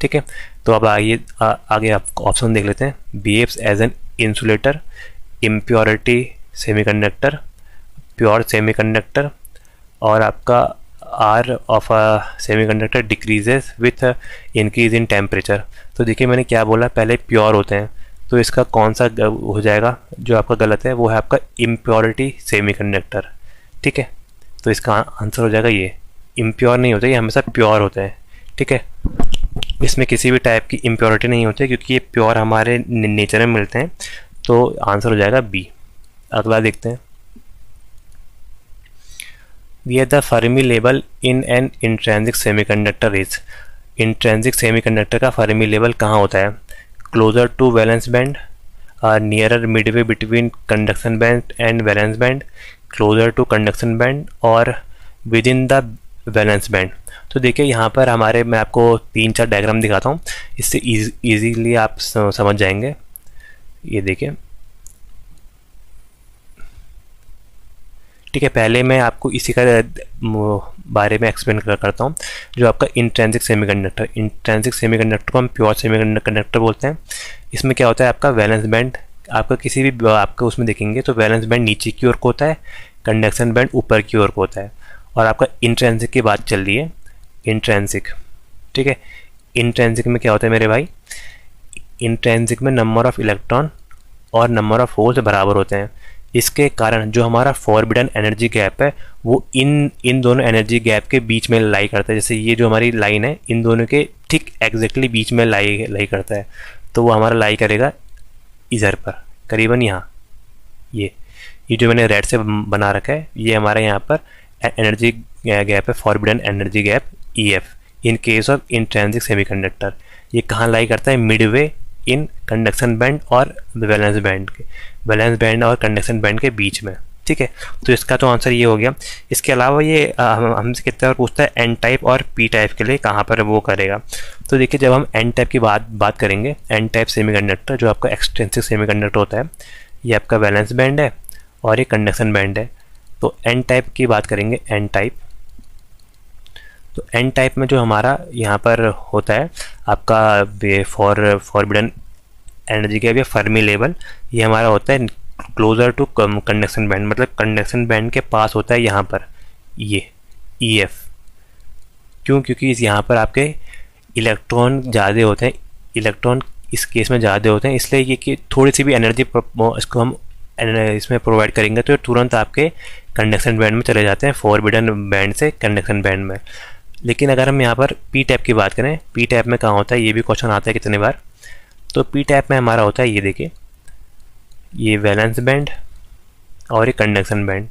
ठीक है, तो अब आगे आप ऑप्शन देख लेते हैं। Behaves as an insulator, impurity semiconductor, pure semiconductor, और आपका R of a semiconductor decreases with increase in temperature. तो देखिए मैंने क्या बोला, पहले प्योर होते हैं, तो इसका कौन सा हो जाएगा जो आपका गलत है, वो है आपका इम्प्योरिटी सेमीकंडक्टर। ठीक है, तो इसका आंसर हो जाएगा ये, इम्प्योर नहीं होते, ये हमेशा प्योर होते हैं। ठीक है, इसमें किसी भी टाइप की इम्प्योरिटी नहीं होती क्योंकि ये प्योर हमारे नेचर में मिलते हैं, तो आंसर हो जाएगा बी। अगला देखते हैं। We are the Fermi level in an intrinsic semiconductor is. Intrinsic semiconductor का फर्मी लेवल कहाँ होता है? Closer to valence band, nearer midway between conduction band and valence band, closer to conduction band, और within the valence band. तो देखिए यहाँ पर हमारे, मैं आपको 3-4 डायग्राम दिखाता हूँ, इससे इजीली आप समझ जाएंगे। ये देखिए, ठीक है, पहले मैं आपको इसी का बारे में एक्सप्लेन करता हूँ। जो आपका इंट्रेंसिक सेमीकंडक्टर, इंट्रेंसिक सेमीकंडक्टर को हम प्योर सेमीकंडक्टर बोलते हैं। इसमें क्या होता है, आपका वैलेंस बैंड, आपका किसी भी आपका उसमें देखेंगे तो वैलेंस बैंड नीचे की ओर को होता है, कंडक्शन बैंड ऊपर की ओर को होता है। और आपका इंट्रेंसिक की बात चल रही है, इंट्रेंसिक। ठीक है, इंट्रेंसिक में क्या होता है मेरे भाई, इंट्रेंसिक में नंबर ऑफ इलेक्ट्रॉन और नंबर ऑफ होल्स बराबर होते हैं। इसके कारण जो हमारा फॉरबिडन एनर्जी गैप है वो इन दोनों एनर्जी गैप के बीच में लाई करता है। जैसे ये जो हमारी लाइन है, इन दोनों के ठीक एग्जैक्टली बीच में लाई करता है, तो वो हमारा लाई करेगा इधर पर करीबन यहाँ। ये जो मैंने रेड से बना रखा है, ये हमारा यहाँ पर एनर्जी गैप है, forbidden energy gap EF in case of intrinsic semiconductor. ये कहाँ लाई करता है? मिडवे इन कंडक्शन बैंड और वैलेंस बैंड के, वैलेंस बैंड और कंडक्शन बैंड के बीच में। ठीक है, तो इसका तो आंसर ये हो गया। इसके अलावा ये हमसे कितने बार पूछता है एन टाइप और पी टाइप के लिए कहाँ पर वो करेगा। तो देखिए, जब हम एन टाइप की बात करेंगे, एन टाइप सेमीकंडक्टर जो आपका एक्सट्रिंसिक सेमीकंडक्टर होता है, ये आपका वैलेंस बैंड है और ये कंडक्शन बैंड है। तो एन टाइप की बात करेंगे, एन टाइप, तो एन टाइप में जो हमारा यहाँ पर होता है आपका फॉरबिडन एनर्जी गैप या फर्मी लेवल, ये हमारा होता है क्लोजर टू कंडक्शन बैंड, मतलब कंडक्शन बैंड के पास होता है यहाँ पर ये EF। क्यों? क्योंकि यहाँ पर आपके इलेक्ट्रॉन ज़्यादा होते हैं, इलेक्ट्रॉन इस केस में ज़्यादा होते हैं, इसलिए ये कि थोड़ी सी भी एनर्जी इसको हम इसमें प्रोवाइड करेंगे तो तुरंत आपके कंडक्शन बैंड में चले जाते हैं, फॉरबिडन बैंड से कंडक्शन बैंड में। लेकिन अगर हम यहाँ पर पी टैप की बात करें, पी टैप में कहाँ होता है, ये भी क्वेश्चन आता है कितने बार। तो पी टैप में हमारा होता है, ये देखिए, ये वैलेंस बैंड और ये कंडक्शन बैंड।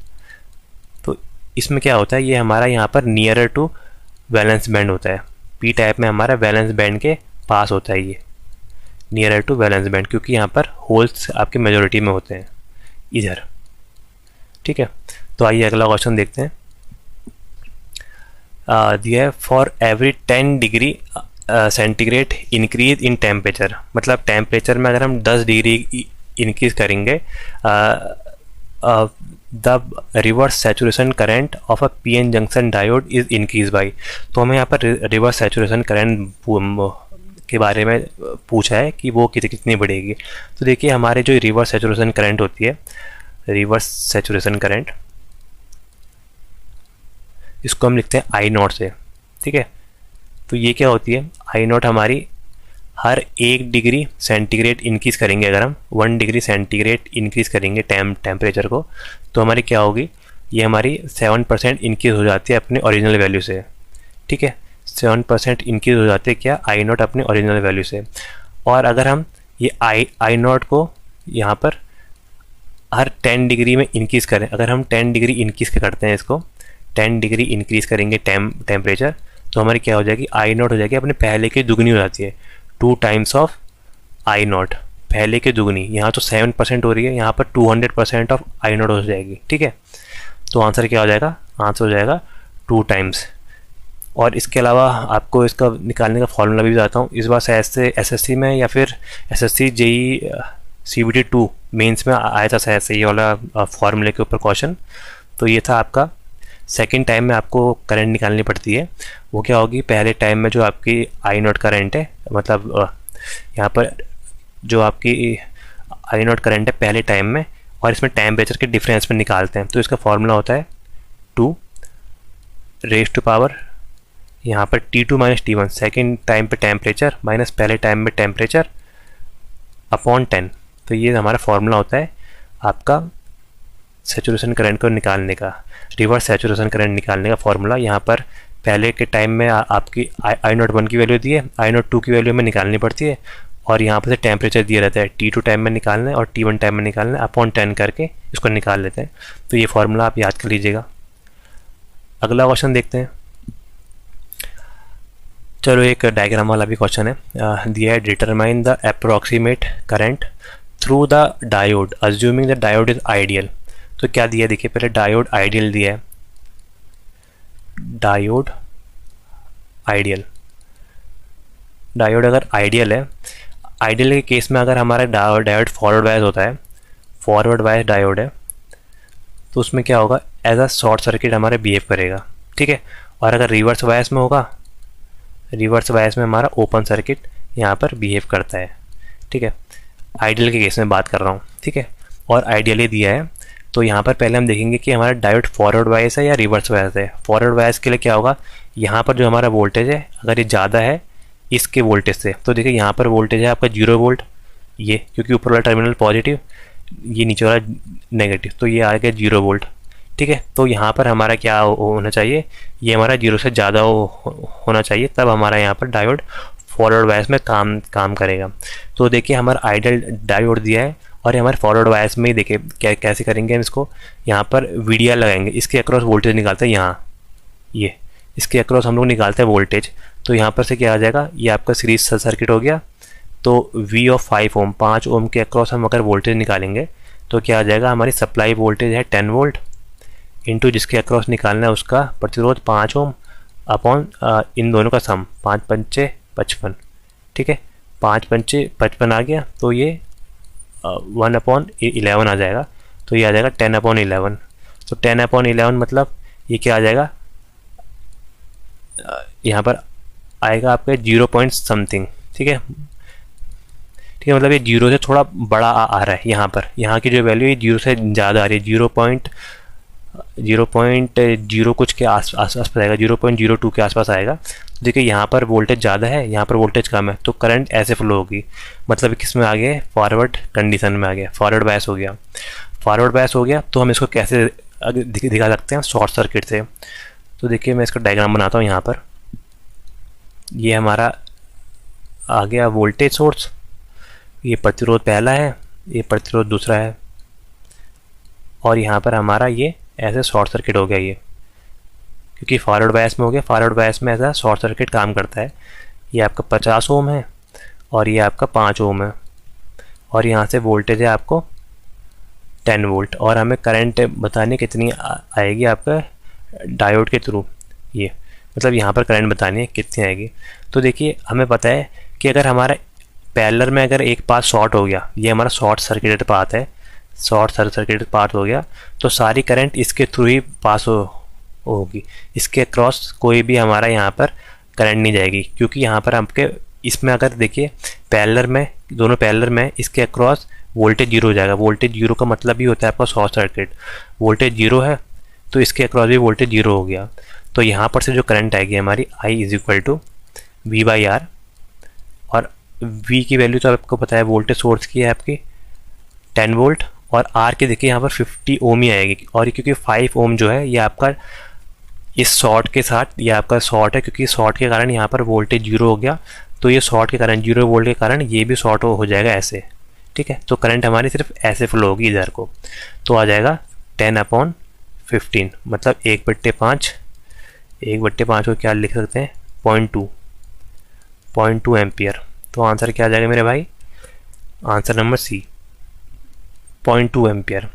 तो इसमें क्या होता है, ये हमारा यहाँ पर नियरर टू वैलेंस बैंड होता है। पी टैप में हमारा वैलेंस बैंड के पास होता है, ये नियरर टू वैलेंस बैंड, क्योंकि यहाँ पर होल्स आपके मेजोरिटी में होते हैं इधर। ठीक है, तो आइए अगला क्वेश्चन देखते हैं। दिया है for every 10 degree centigrade increase in temperature, मतलब टेम्परेचर में अगर हम 10 डिग्री इंक्रीज करेंगे, the reverse saturation current of a PN junction diode is increase by. तो हमें यहाँ पर रिवर्स सैचुरेशन करंट के बारे में पूछा है कि वो कितनी बढ़ेगी। तो देखिए, हमारे जो रिवर्स सैचुरेशन करंट होती है, रिवर्स सैचुरेशन करंट, इसको हम लिखते हैं I0 से। ठीक है, तो ये क्या होती है, I0 हमारी हर 1 डिग्री सेंटीग्रेड इंक्रीज़ करेंगे, अगर हम 1 डिग्री सेंटीग्रेड इंक्रीज़ करेंगे टेम्परेचर को, तो हमारी क्या होगी, ये हमारी 7% इंक्रीज़ हो जाती है अपने ओरिजिनल वैल्यू से, ठीक है। 7% इंक्रीज़ हो जाती है क्या, आई नॉट अपने ओरिजिनल वैल्यू से। और अगर हम ये आई नॉट को यहाँ पर हर 10 डिग्री में इंक्रीज़ करें, अगर हम 10 डिग्री इंक्रीज़ करते हैं इसको, 10 डिग्री इंक्रीज़ करेंगे टेम्परेचर, तो हमारी क्या हो जाएगी, आई नॉट हो जाएगी अपने पहले की दुगनी हो जाती है, 2 टाइम्स ऑफ आई नॉट, पहले की दुगनी। यहाँ तो 7% हो रही है, यहाँ पर 200% ऑफ आई नॉट हो जाएगी, ठीक है। तो आंसर क्या हो जाएगा, आंसर हो जाएगा 2 टाइम्स। और इसके अलावा आपको इसका निकालने का फॉर्मूला भी बताता हूँ। इस बार शायद से एसएससी में या फिर एसएससी जेई CBT 2 मेंस में आया था शायद से ये वाला फॉर्मूले के ऊपर क्वेश्चन। तो ये था आपका सेकंड टाइम में आपको करंट निकालनी पड़ती है। वो क्या होगी, पहले टाइम में जो आपकी आई नॉट करंट है, मतलब यहाँ पर जो आपकी आई नॉट करंट है पहले टाइम में, और इसमें टेम्परेचर के डिफरेंस में निकालते हैं। तो इसका फॉर्मूला होता है 2 रेज टू पावर यहाँ पर T2 minus T1, second time पे टेम्परेचर माइनस पहले टाइम में टेम्परेचर अपॉन 10। तो ये हमारा फॉर्मूला होता है आपका सैचुरेशन करंट को निकालने का, रिवर्स सैचुरेशन करंट निकालने का फॉर्मूला। यहाँ पर पहले के टाइम में आपकी आई नॉट 1 की वैल्यू दी है, आई नॉट 2 की वैल्यू में निकालनी पड़ती है, और यहाँ पर से टेम्परेचर दिया रहता है, T2 टाइम में निकालना है और T1 टाइम में निकालना है, अपॉन 10 करके इसको निकाल लेते हैं। तो ये फॉर्मूला आप याद कर लीजिएगा। अगला क्वेश्चन देखते हैं। चलो एक डायग्राम वाला भी क्वेश्चन है, दिया है, determine the approximate current through the diode assuming the diode is ideal. तो क्या दिया, देखिए पहले डायोड आइडियल दिया है, डायोड आइडियल, डायोड अगर आइडियल है, आइडियल के केस में अगर हमारा डायोड फॉरवर्ड बायस होता है, फॉरवर्ड बायस डायोड है, तो उसमें क्या होगा, एज अ शॉर्ट सर्किट हमारा बिहेव करेगा, ठीक है। और अगर रिवर्स बायस में होगा, रिवर्स बायस में हमारा ओपन सर्किट यहाँ पर बिहेव करता है, ठीक है। आइडियल के केस में बात कर रहा हूँ, ठीक है। और आइडियली दिया है, तो यहाँ पर पहले हम देखेंगे कि हमारा डायोड फॉरवर्ड बायस है या रिवर्स बायस है। फॉरवर्ड बायस के लिए क्या होगा, यहाँ पर जो हमारा वोल्टेज है अगर ये ज़्यादा है इसके वोल्टेज से, तो देखिए यहाँ पर वोल्टेज है आपका 0 वोल्ट, ये क्योंकि ऊपर वाला टर्मिनल पॉजिटिव, ये नीचे वाला नेगेटिव, तो ये आ गया 0 वोल्ट, ठीक है। तो यहाँ पर हमारा क्या होना चाहिए, ये हमारा 0 से ज़्यादा होना चाहिए, तब हमारा यहाँ पर डायोड फॉरवर्ड बायस में काम करेगा। तो देखिए हमारा आइडियल डायोड दिया है, और हमारे फॉरवर्ड बायस में ही देखिए कैसे करेंगे हम इसको, यहाँ पर VDR लगाएंगे, इसके अक्रॉस वोल्टेज निकालते हैं, यहाँ ये इसके अक्रॉस हम लोग निकालते हैं वोल्टेज। तो यहाँ पर से क्या आ जाएगा, ये आपका सीरीज सर्किट हो गया। तो V ऑफ 5 ओम, 5 ओम के अक्रॉस हम अगर वोल्टेज निकालेंगे तो क्या आ जाएगा, हमारी सप्लाई वोल्टेज है 10 वोल्ट इंटू जिसके अक्रॉस निकालना है उसका प्रतिरोध 5 ओम अपॉन इन दोनों का सम, 5 पंचे 55, ठीक है। 5 पंचे 55 आ गया, तो ये 1/11 आ जाएगा, तो ये आ जाएगा 10/11। तो 10/11 मतलब ये क्या आ जाएगा, यहाँ पर आएगा आपका 0 पॉइंट समथिंग, ठीक है, ठीक है। मतलब ये 0 से थोड़ा बड़ा आ रहा है, यहाँ पर यहाँ की जो वैल्यू है 0 से ज़्यादा आ रही है, 0.0 कुछ के आसपास आएगा, 0.02 के आसपास आएगा। देखिए यहाँ पर वोल्टेज ज़्यादा है, यहाँ पर वोल्टेज कम है, तो करंट ऐसे फ्लो होगी, मतलब किस में आ गया, फॉरवर्ड कंडीशन में आ गया, फॉरवर्ड बायस हो गया। फॉरवर्ड बायस हो गया तो हम इसको कैसे दिखा सकते हैं, शॉर्ट सर्किट से। तो देखिए मैं इसका डायग्राम बनाता हूँ। यहाँ पर ये हमारा आ गया वोल्टेज सोर्स, ये प्रतिरोध पहला है, ये प्रतिरोध दूसरा है, और यहाँ पर हमारा ये ऐसे शॉर्ट सर्किट हो गया, ये क्योंकि फॉरवर्ड बायस में हो गया, फॉरवर्ड बायस में ऐसा शॉर्ट सर्किट काम करता है। ये आपका 50 ओम है और ये आपका 5 ओम है, और यहाँ से वोल्टेज है आपको 10 वोल्ट, और हमें करंट बतानी कितनी आएगी आपका डायोड के थ्रू, ये मतलब यहाँ पर करंट बतानी है कितनी आएगी। तो देखिए हमें पता है कि अगर हमारा पैरेलल में अगर एक पाथ शॉर्ट हो गया, ये हमारा शॉर्ट सर्किटेड पाथ है, शॉर्ट सर्किटेड पाथ हो गया, तो सारी करंट इसके थ्रू ही पास होगी, इसके क्रॉस कोई भी हमारा यहाँ पर करंट नहीं जाएगी, क्योंकि यहाँ पर आपके इसमें अगर देखिए पैरेलल में, दोनों पैरेलल में, इसके अक्रॉस वोल्टेज 0 हो जाएगा। वोल्टेज 0 का मतलब ही होता है आपका शॉर्ट सर्किट, वोल्टेज 0 है तो इसके अक्रॉस भी वोल्टेज 0 हो गया। तो यहाँ पर से जो करंट आएगी हमारी I = V/R, और V की वैल्यू तो आपको पता है, वोल्टेज सोर्स की है आपकी 10 वोल्ट, और आर की देखिए यहाँ पर 50 ओम ही आएगी। और ये क्योंकि 5 ओम जो है ये आपका इस शॉर्ट के साथ, ये आपका शॉर्ट है, क्योंकि शॉर्ट के कारण यहाँ पर वोल्टेज 0 हो गया, तो ये शॉर्ट के कारण 0 वोल्ट के कारण ये भी शॉर्ट हो जाएगा ऐसे, ठीक है। तो करंट हमारी सिर्फ ऐसे फ्लो होगी इधर को, तो आ जाएगा 10/15, मतलब 1/5, 1/5 को क्या लिख सकते हैं, 0.2 एम्पियर। तो आंसर क्या आ जाएगा मेरे भाई, आंसर नंबर सी, 0.2 एम्पियर।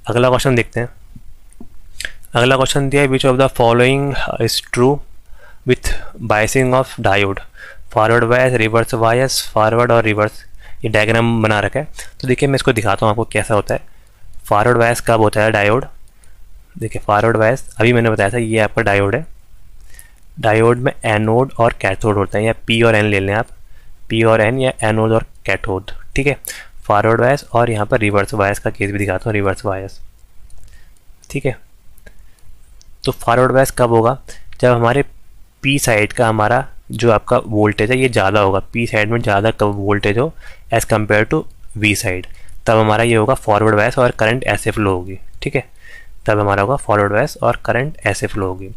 अगला क्वेश्चन देखते हैं। अगला क्वेश्चन दिया है, which of the following is true with biasing of diode, forward bias, reverse bias, forward और रिवर्स। ये डायग्राम बना रखा है, तो देखिए मैं इसको दिखाता हूँ आपको कैसा होता है। फॉरवर्ड बायस कब होता है डायोड, देखिए फॉरवर्ड बायस अभी मैंने बताया था, ये आपका डायोड है। डायोड में एनोड और कैथोड होता है, या पी और एन ले लें आप, पी और एन या एनोड और कैथोड, ठीक है। फॉरवर्ड बायस और यहाँ पर रिवर्स बायस का केस भी दिखाता हूँ, रिवर्स बायस, ठीक है। तो फॉरवर्ड बायस कब होगा, जब हमारे पी साइड का हमारा जो आपका वोल्टेज है ये ज़्यादा होगा, पी साइड में ज़्यादा वोल्टेज हो as compare to V side, तब हमारा ये होगा फॉरवर्ड बायस और करंट ऐसे फ्लो होगी, ठीक है। तब हमारा होगा फॉरवर्ड बायस और करंट ऐसे फ्लो होगी।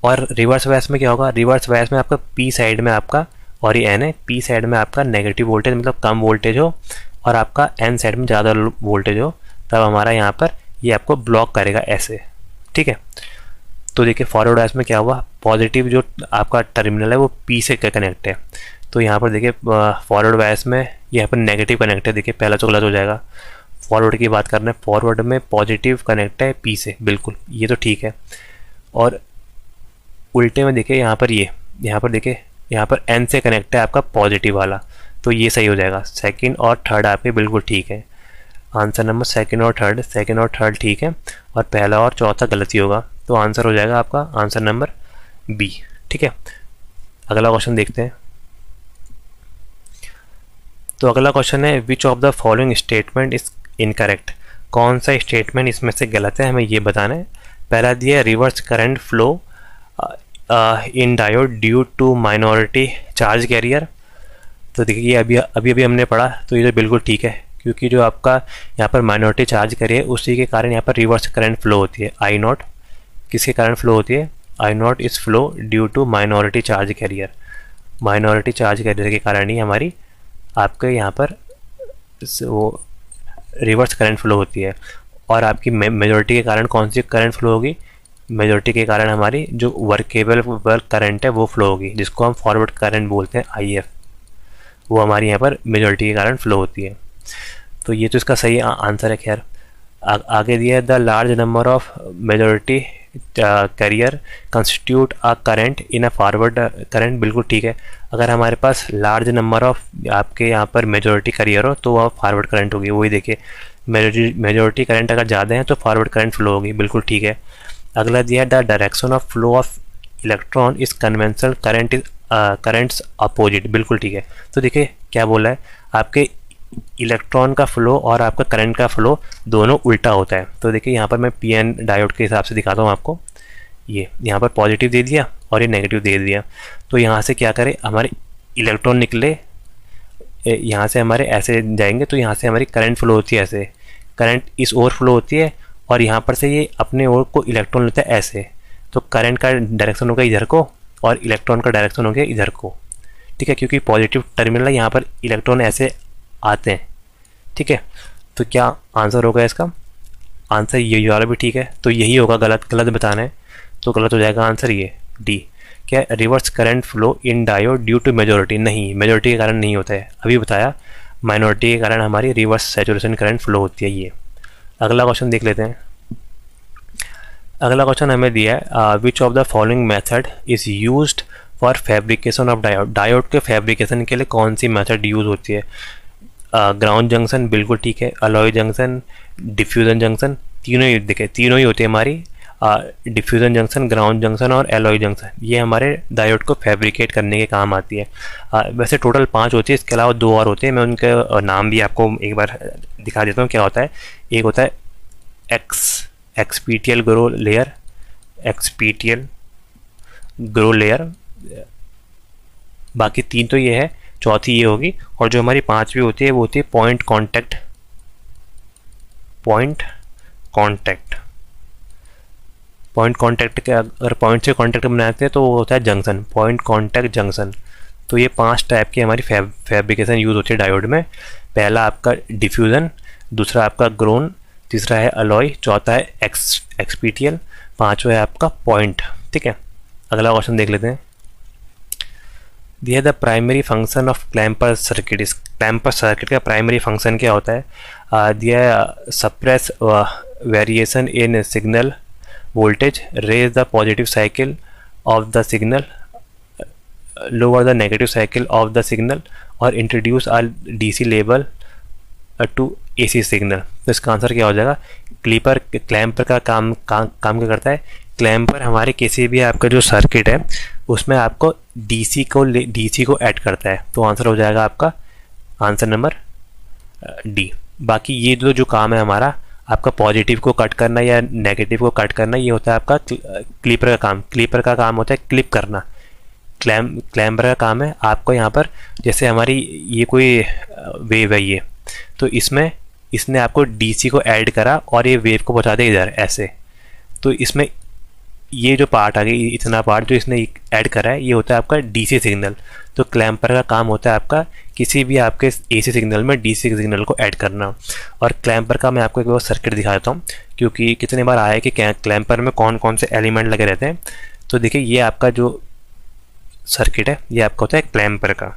और रिवर्स बायस में क्या होगा, रिवर्स बायस में आपका पी साइड में आपका, और ये एन है, पी साइड में आपका नेगेटिव वोल्टेज मतलब कम वोल्टेज हो, और आपका एन साइड में ज़्यादा वोल्टेज हो, तब हमारा यहाँ पर ये आपको ब्लॉक करेगा ऐसे, ठीक है। तो देखिए फॉरवर्ड बायस में क्या हुआ, पॉजिटिव जो आपका टर्मिनल है वो पी से कनेक्ट है, तो यहाँ पर देखिए फॉरवर्ड बायस में यहाँ पर नेगेटिव कनेक्ट है, देखिए पहला तो गलत हो जाएगा। फॉरवर्ड की बात कर रहे हैं, फॉरवर्ड में पॉजिटिव कनेक्ट है पी से, बिल्कुल ये तो ठीक है। और उल्टे में देखिए यहाँ पर ये, यहाँ पर देखिए यहाँ पर एन से कनेक्ट है आपका पॉजिटिव वाला, तो ये सही हो जाएगा। सेकंड और थर्ड आपके बिल्कुल ठीक है, आंसर नंबर सेकंड और थर्ड ठीक है, और पहला और चौथा गलती होगा, तो आंसर हो जाएगा आपका आंसर नंबर बी, ठीक है। अगला क्वेश्चन देखते हैं। तो अगला क्वेश्चन है, which of the following statement is incorrect, कौन सा स्टेटमेंट इसमें से गलत है, हमें ये बताना है। पहला दिया reverse current flow in diode due to minority charge carrier, तो देखिए ये अभी हमने पढ़ा, तो ये तो बिल्कुल ठीक है, क्योंकि जो आपका यहाँ पर माइनॉरिटी चार्ज कैरियर उसी के कारण यहाँ पर रिवर्स करंट फ्लो होती है। आई नॉट किसके कारण फ्लो होती है, I naught is flow due to minority charge carrier, minority charge carrier के कारण ही हमारी आपके यहाँ पर वो रिवर्स करंट फ्लो होती है। और आपकी मेजॉरिटी के कारण कौन सी करंट फ्लो होगी, मेजॉरिटी के कारण हमारी जो वर्केबल वर्क करंट है वो फ्लो होगी, जिसको हम फॉरवर्ड करंट बोलते हैं IF, वो हमारी यहाँ पर मेजॉरिटी के कारण फ्लो होती है। तो ये तो इसका सही आंसर है। खैर आगे दिया है, the large number of majority carrier constitute a current in a forward current, बिल्कुल ठीक है। अगर हमारे पास लार्ज नंबर ऑफ आपके यहाँ पर मेजॉरिटी कैरियर हो तो वह फॉरवर्ड करंट होगी, वही देखिए मेजॉरिटी करंट अगर ज़्यादा है तो फॉरवर्ड करंट फ्लो होगी, बिल्कुल ठीक है। अगला दिया है, the direction of flow of electron is conventional current is currents opposite, बिल्कुल ठीक है। तो देखिए क्या बोला है, आपके इलेक्ट्रॉन का फ्लो और आपका करंट का फ्लो दोनों उल्टा होता है। तो देखिए यहाँ पर मैं PN डायोड के हिसाब से दिखाता हूँ आपको, ये यहाँ पर पॉजिटिव दे दिया और ये नेगेटिव दे दिया, तो यहाँ से क्या करें, हमारे इलेक्ट्रॉन निकले यहाँ से हमारे ऐसे जाएंगे, तो यहाँ से हमारी करंट फ्लो होती है ऐसे, करंट इस ओर फ्लो होती है, और यहाँ पर से ये अपने ओर को इलेक्ट्रॉन लेता है ऐसे, तो करंट का डायरेक्शन हो गया इधर को और इलेक्ट्रॉन का डायरेक्शन हो गया इधर को, ठीक है, क्योंकि पॉजिटिव टर्मिनल है, यहाँ पर इलेक्ट्रॉन ऐसे आते हैं, ठीक है। तो क्या आंसर होगा इसका, आंसर यही वाला भी ठीक है, तो यही होगा, गलत बताना है, तो गलत हो जाएगा आंसर ये डी। क्या reverse current flow in diode due to majority, नहीं मेजॉरिटी के कारण नहीं होता है, अभी बताया माइनॉरिटी के कारण हमारी रिवर्स सैचुरेशन करंट फ्लो होती है ये। अगला क्वेश्चन देख लेते हैं। अगला क्वेश्चन हमें दिया है, which of the following method is used for fabrication of diode, diode के फैब्रिकेशन के लिए कौन सी मेथड यूज होती है। ग्राउंड जंक्शन बिल्कुल ठीक है, अलॉय जंक्शन, डिफ्यूजन जंक्शन, तीनों ही देखे तीनों ही होती है हमारी, डिफ्यूजन जंक्शन, ग्राउंड जंक्शन और एलॉय जंक्शन, ये हमारे डायोड को फैब्रिकेट करने के काम आती है। वैसे टोटल 5 होती है, इसके अलावा 2 और होते हैं, मैं उनके नाम भी आपको एक बार दिखा देता हूँ क्या होता है। एक होता है एक्सपीटियल ग्रो लेयर, एक्सपीटियल ग्रो लेयर, बाकी 3 तो ये है, चौथी ये होगी, और जो हमारी 5वीं होती है वो होती है point contact point contact. Point contact के अगर पॉइंट से कॉन्टैक्ट बनाते हैं तो वो होता है जंक्शन, पॉइंट कॉन्टैक्ट जंक्शन। तो ये 5 टाइप की हमारी फैब्रिकेशन यूज़ होती है डायोड में। पहला आपका डिफ्यूज़न, दूसरा आपका ग्रोन, तीसरा है अलॉय, चौथा है एक्सपीटियल, पांचवा है आपका पॉइंट। ठीक है, अगला क्वेश्चन देख लेते हैं। दिया the primary function of clamper circuit. इस क्लैम्पर सर्किट का प्राइमरी फंक्शन क्या होता है? दिया suppress variation in signal voltage, raise the positive cycle of the signal, lower the negative cycle of the signal, और introduce are DC level to AC signal. तो इसका answer क्या हो जाएगा? क्लैम्पर का काम क्या करता है? क्लैम्पर हमारे किसी भी आपका जो सर्किट है उसमें आपको डीसी को ऐड करता है। तो आंसर हो जाएगा आपका आंसर नंबर डी। बाकी ये जो काम है हमारा, आपका पॉजिटिव को कट करना या नेगेटिव को कट करना, ये होता है आपका क्लीपर का काम। क्लीपर का काम होता है क्लिप करना। क्लैम्पर का काम है आपको यहाँ पर, जैसे हमारी ये कोई वेव है ये, तो इसने आपको डीसी को ऐड करा और ये वेव को पहुँचा दे इधर ऐसे। तो इसमें ये जो पार्ट आ गई, इतना पार्ट जो इसने ऐड करा है, ये होता है आपका डीसी सिग्नल। तो क्लैम्पर का काम होता है आपका किसी भी आपके एसी सिग्नल में डीसी सिग्नल को ऐड करना। और क्लैम्पर का मैं आपको एक बार सर्किट दिखा देता हूँ, क्योंकि कितने बार आया है कि क्लैम्पर में कौन कौन से एलिमेंट लगे रहते हैं। तो देखिए ये आपका जो सर्किट है ये आपका होता है क्लैम्पर का।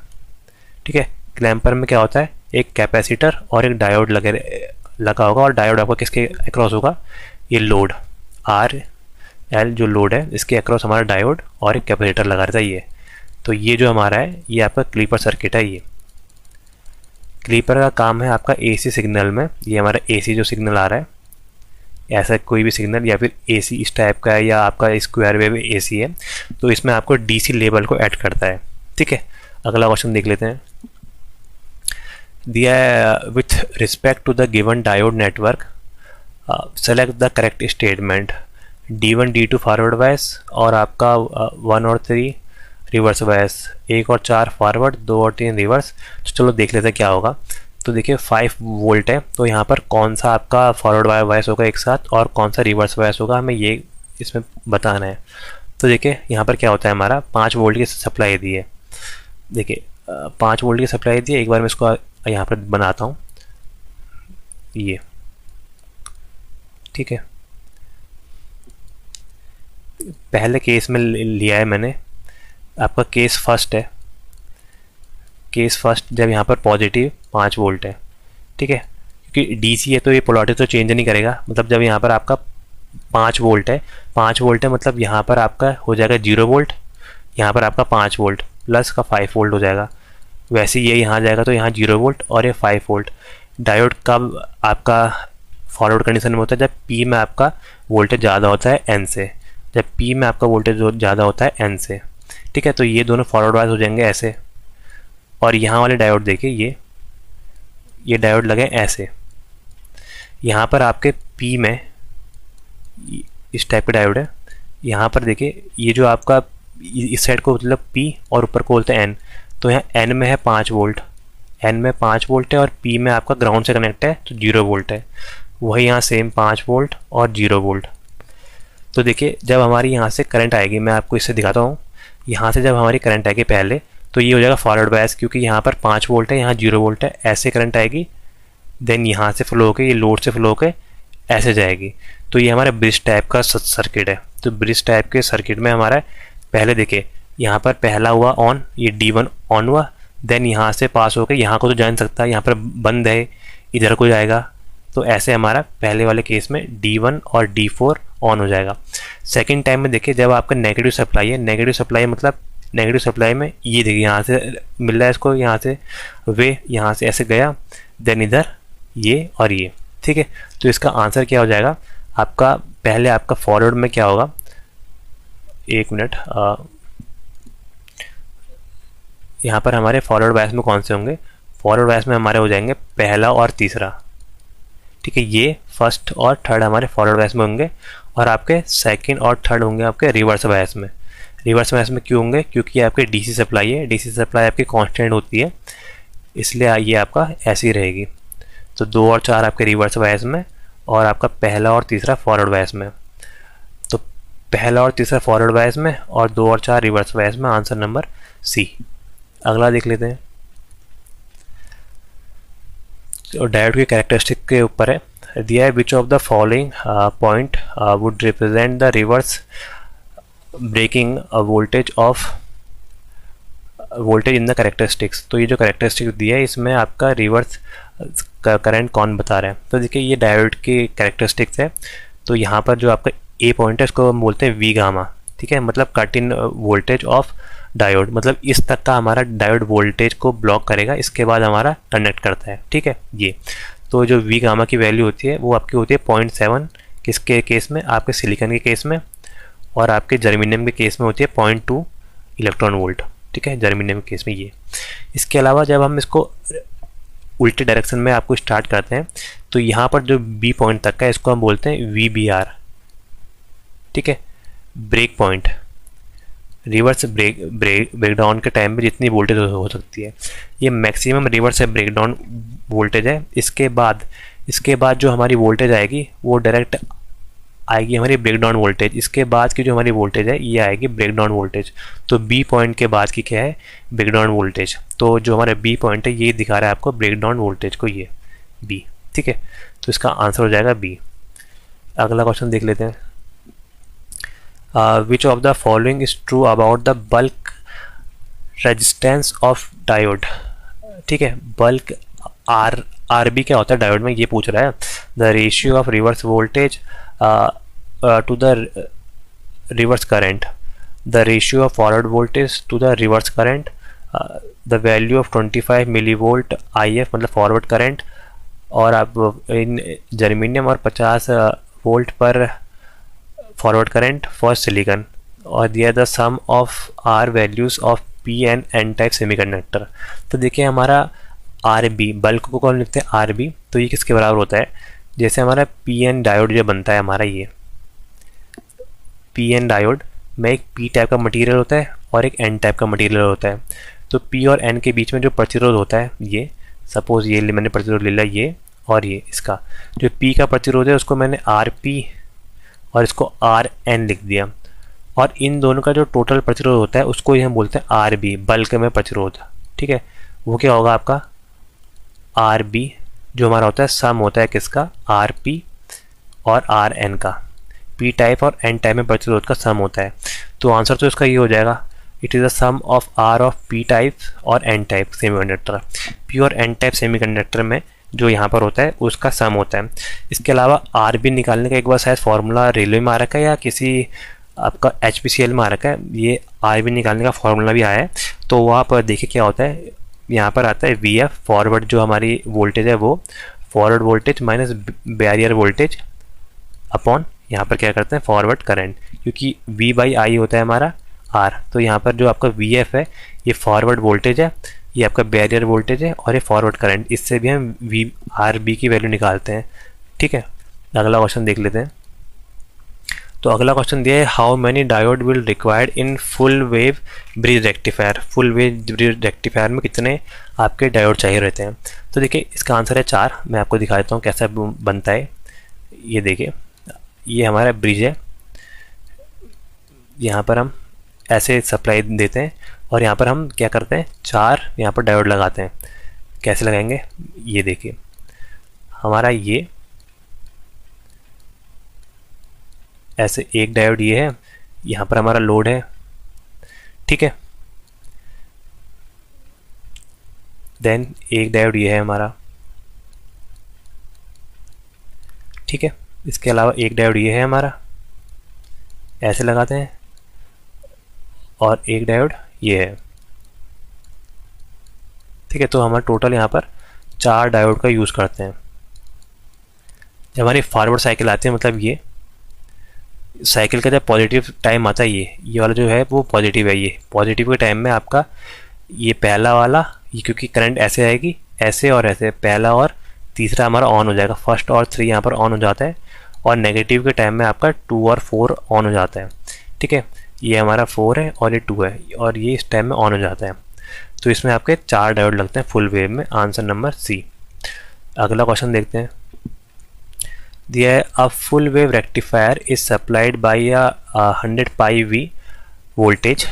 ठीक है, क्लैम्पर में क्या होता है? एक कैपेसिटर और एक डायोड लगा होगा, और डायोड आपका किसके अक्रॉस होगा? ये लोड आर एल जो लोड है इसके अक्रॉस हमारा डायोड और एक कैपेसिटर लगा रहता है ये। तो ये जो हमारा है ये आपका क्लीपर सर्किट है। ये क्लीपर का काम है आपका एसी सिग्नल में, ये हमारा एसी जो सिग्नल आ रहा है, ऐसा कोई भी सिग्नल या फिर एसी इस टाइप का है, या आपका स्क्वायर वेव एसी है, तो इसमें आपको डीसी लेवल को ऐड करता है। ठीक है, अगला क्वेश्चन देख लेते हैं। दिया with respect to the given diode network select the correct statement. D1 D2 forward bias, और आपका 1 और 3 रिवर्स बायस, 1 और 4 फॉरवर्ड, 2 और 3 रिवर्स। तो चलो देख लेते हैं क्या होगा। तो देखिए 5 वोल्ट है, तो यहाँ पर कौन सा आपका फॉरवर्ड बायस होगा एक साथ और कौन सा रिवर्स बायस होगा, हमें ये इसमें बताना है। तो देखिए यहाँ पर क्या होता है, हमारा 5 वोल्ट की सप्लाई दी है। देखिए 5 वोल्ट की सप्लाई दी है। एक बार मैं इसको यहाँ पर बनाता हूँ ये। ठीक है, पहले केस में लिया है मैंने, आपका केस फर्स्ट है। केस फर्स्ट जब यहाँ पर पॉजिटिव 5 वोल्ट है। ठीक है, क्योंकि डीसी है तो ये पोलैरिटी तो चेंज नहीं करेगा। मतलब जब यहाँ पर आपका 5 वोल्ट है, 5 वोल्ट है मतलब यहाँ पर आपका हो जाएगा 0 वोल्ट, यहाँ पर आपका 5 वोल्ट प्लस का 5 वोल्ट हो जाएगा। वैसे ये यहाँ जाएगा तो यहाँ 0 वोल्ट और ये 5 वोल्ट। डायोड कब आपका फॉरवर्ड कंडीशन में होता है? जब पी में आपका वोल्टेज ज़्यादा होता है एन से, जब पी में आपका वोल्टेज ज़्यादा होता है एन से। ठीक है, तो ये दोनों फॉरवर्ड वाइज हो जाएंगे ऐसे। और यहाँ वाले डायोड देखिए, ये डायोड लगे ऐसे। यहाँ पर आपके पी में इस टाइप का डायोड है। यहाँ पर देखिए ये जो आपका इस साइड को मतलब पी और ऊपर को बोलते हैं एन। तो यहाँ एन में है 5 वोल्ट, एन में 5 वोल्ट है, और पी में आपका ग्राउंड से कनेक्ट है तो 0 वोल्ट है। वही यहाँ सेम 5 वोल्ट और 0 वोल्ट। तो देखिए जब हमारी यहाँ से करंट आएगी, मैं आपको इससे दिखाता हूँ। यहाँ से जब हमारी करंट आएगी पहले, तो ये हो जाएगा फॉरवर्ड बायस, क्योंकि यहाँ पर 5 वोल्ट है, यहाँ 0 वोल्ट है। ऐसे करंट आएगी, देन यहाँ से फ्लो होकर ये लोड से फ्लो होकर ऐसे जाएगी। तो ये हमारा ब्रिज टाइप का सर्किट है। तो ब्रिज टाइप के सर्किट में हमारा पहले देखिए यहाँ पर पहला हुआ ऑन, ये D1 ऑन हुआ, देन यहाँ से पास होकर यहाँ को तो जा नहीं सकता, यहाँ पर बंद है, इधर को जाएगा। तो ऐसे हमारा पहले वाले केस में D1 और D4 ऑन हो जाएगा। सेकंड टाइम में देखिए जब आपका नेगेटिव सप्लाई है, नेगेटिव सप्लाई मतलब नेगेटिव सप्लाई में ये देखिए यहाँ से मिल रहा है इसको, यहाँ से वे यहाँ से ऐसे गया, देन इधर ये और ये। ठीक है, तो इसका आंसर क्या हो जाएगा आपका? पहले आपका फॉरवर्ड में क्या होगा, एक मिनट, यहाँ पर हमारे फॉरवर्ड बायस में कौन से होंगे? फॉरवर्ड बायस में हमारे हो जाएंगे पहला और तीसरा। ठीक है, ये फर्स्ट और थर्ड हमारे फॉरवर्ड बायस में होंगे, और आपके सेकंड और थर्ड होंगे आपके रिवर्स बायस में। रिवर्स बायस में क्यों होंगे? क्योंकि आपके डीसी सप्लाई है, डीसी सप्लाई आपकी कांस्टेंट होती है, इसलिए ये आपका ऐसी रहेगी। तो 2 और 4 आपके रिवर्स बायस में, और आपका पहला और तीसरा फॉरवर्ड बायस में। तो पहला और तीसरा फॉरवर्ड बायस में और 2 और 4 रिवर्स बायस में, आंसर नंबर सी। अगला देख लेते हैं, और डायोड की कैरेक्टरिस्टिक के ऊपर है, दिया है which of the following point would represent the reverse breaking voltage in the characteristics. तो ये जो कैरेक्टरिस्टिक्स दिया है इसमें आपका रिवर्स करंट कौन बता रहा है। तो देखिए ये डायोड की कैरेक्टरिस्टिक्स है। तो यहाँ पर जो आपका ए पॉइंट है इसको हम बोलते हैं वी गामा, ठीक है, मतलब cut in voltage of diode, मतलब इस तक का हमारा डायोड वोल्टेज को ब्लॉक करेगा, इसके बाद हमारा कनेक्ट करता है, ठीक है ये। तो जो वी गामा की वैल्यू होती है वो आपकी होती है 0.7 किसके केस में, आपके सिलिकॉन के केस में, और आपके जर्मेनियम के केस में होती है 0.2 इलेक्ट्रॉन वोल्ट, ठीक है, जर्मेनियम के केस में ये। इसके अलावा जब हम इसको उल्टे डायरेक्शन में आपको स्टार्ट करते हैं तो यहाँ पर जो बी पॉइंट तक का इसको हम बोलते हैं वी बी आर, ठीक है, ब्रेक पॉइंट, रिवर्स ब्रेकडाउन के टाइम में जितनी वोल्टेज हो सकती है, ये मैक्सिमम रिवर्स ब्रेकडाउन वोल्टेज है। इसके बाद जो हमारी वोल्टेज आएगी वो डायरेक्ट आएगी हमारी ब्रेकडाउन वोल्टेज। इसके बाद की जो हमारी वोल्टेज है ये आएगी ब्रेकडाउन वोल्टेज। तो बी पॉइंट के बाद की क्या है, ब्रेकडाउन वोल्टेज। तो जो हमारा बी पॉइंट है ये दिखा रहा है आपको ब्रेकडाउन वोल्टेज को, ये बी, ठीक है। तो इसका आंसर हो जाएगा बी। अगला क्वेश्चन देख लेते हैं, विच of the following is true about the bulk resistance of diode, ठीक है। बल्क आर बी क्या होता है डायोड में, ये पूछ रहा है। The ratio of reverse voltage to the reverse current, the ratio of forward voltage to the reverse current, the value of 25 millivolt IF मतलब forward current, और आप इन जर्मेनियम और 50 वोल्ट पर फॉरवर्ड करंट फॉर सिलिकॉन, और दिया the sum of R values of P and N type semiconductor. तो देखिए हमारा आर बी, बल्क को कौन लिखते हैं आर बी, तो ये किसके बराबर होता है, जैसे हमारा पी एन डायोड जो बनता है हमारा, ये पी एन डायोड में एक पी टाइप का मटेरियल होता है और एक एन टाइप का मटेरियल होता है। तो पी और एन के बीच में जो प्रतिरोध होता है, ये सपोज ये मैंने प्रतिरोध ले लिया ये, और ये इसका जो पी का प्रतिरोध है उसको मैंने आर पी और इसको आर एन लिख दिया, और इन दोनों का जो टोटल प्रतिरोध होता है उसको ही हम बोलते हैं आर बी, बल्क में प्रतिरोध, ठीक है। वो क्या होगा आपका आर बी, जो हमारा होता है सम होता है किसका, आर पी और आर एन का, पी टाइप और एन टाइप में प्रतिरोध का सम होता है। तो आंसर तो इसका ये हो जाएगा, it is the sum of R of P type और एन टाइप सेमीकंडक्टर। पी और एन टाइप सेमीकंडक्टर में जो यहाँ पर होता है उसका सम होता है। इसके अलावा आर बी निकालने का एक बार शायद फॉर्मूला रेलवे में आ रखा है या किसी आपका एच पी सी एल में आ रखा है, ये आर बी निकालने का फॉर्मूला भी आया है। तो वहाँ पर देखिए क्या होता है, यहाँ पर आता है वी एफ, फॉरवर्ड जो हमारी वोल्टेज है वो forward voltage minus barrier voltage upon यहाँ पर क्या करते हैं फॉरवर्ड करंट, क्योंकि वी बाई आई होता है हमारा आर। तो यहाँ पर जो आपका वी एफ है ये फॉरवर्ड वोल्टेज है, ये आपका बैरियर वोल्टेज है, और ये फॉरवर्ड करंट, इससे भी हम वी आर बी की वैल्यू निकालते हैं, ठीक है। अगला क्वेश्चन देख लेते हैं। तो अगला क्वेश्चन दिया है, how many diode will required in full wave bridge rectifier. Full wave bridge rectifier में कितने आपके डायोड चाहिए रहते हैं। तो देखिए इसका आंसर है 4। मैं आपको दिखा देता हूँ कैसा बनता है। ये देखिए ये हमारा ब्रिज है, यहाँ पर हम ऐसे सप्लाई देते हैं और यहाँ पर हम क्या करते हैं 4 यहाँ पर डायोड लगाते हैं। कैसे लगाएंगे, ये देखिए हमारा ये ऐसे एक डायोड ये है, यहाँ पर हमारा लोड है, ठीक है। देन एक डायोड ये है हमारा, ठीक है। इसके अलावा एक डायोड ये है हमारा, ऐसे लगाते हैं, और एक डायोड ये है, ठीक है। तो हमारा टोटल यहाँ पर 4 डायोड का यूज़ करते हैं। जब हमारी फॉरवर्ड साइकिल आती है, मतलब ये साइकिल का जब पॉजिटिव टाइम आता है, ये वाला जो है वो पॉजिटिव है। ये पॉजिटिव के टाइम में आपका ये पहला वाला, ये क्योंकि करंट ऐसे आएगी, ऐसे और ऐसे, पहला और तीसरा हमारा ऑन हो जाएगा, फर्स्ट और 3 यहाँ पर ऑन हो जाता है, और नेगेटिव के टाइम में आपका 2 और 4 ऑन हो जाता है, ठीक है। ये हमारा 4 है और ये 2 है, और ये इस टाइम में ऑन हो जाता है। तो इसमें आपके 4 डायोड लगते हैं फुल वेव में, आंसर नंबर सी। अगला क्वेश्चन देखते हैं। दिया है a full wave rectifier is supplied by 100 pi V voltage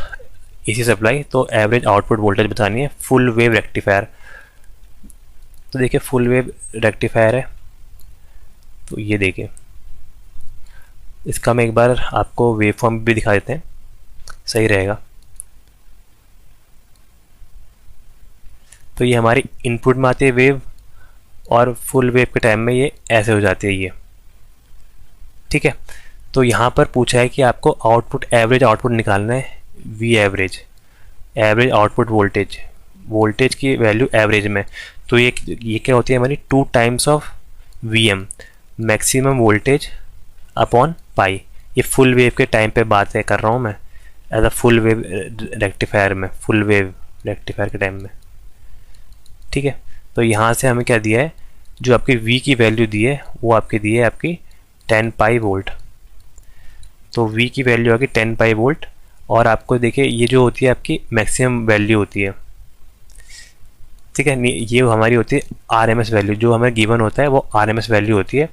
इसी सप्लाई, तो एवरेज आउटपुट वोल्टेज बतानी है फुल वेव रेक्टिफायर। तो देखिए फुल वेव रेक्टिफायर है, तो ये देखिए इसका मैं एक बार आपको वेव फॉर्म भी दिखा देते हैं, सही रहेगा। तो ये हमारी इनपुट में आती है वेव, और फुल वेव के टाइम में ये ऐसे हो जाती है ये, ठीक है। तो यहाँ पर पूछा है कि आपको आउटपुट एवरेज आउटपुट निकालना है, V average, average output voltage, voltage की वैल्यू एवरेज में। तो ये क्या होती है हमारी 2 times of V M, maximum voltage upon pi. ये फुल वेव के टाइम पे बातें कर रहा हूँ मैं, as a full wave rectifier में, फुल वेव रेक्टिफायर के टाइम में, ठीक है। तो यहाँ से हमें क्या दिया है, जो आपकी V की वैल्यू दी है वो आपकी दी है आपकी 10 पाई वोल्ट। तो V की वैल्यू आएगी 10 पाई वोल्ट, और आपको देखिए ये जो होती है आपकी मैक्सिमम वैल्यू होती है, ठीक है। ये हमारी होती है RMS वैल्यू, जो हमें गिवन होता है वो RMS वैल्यू होती है।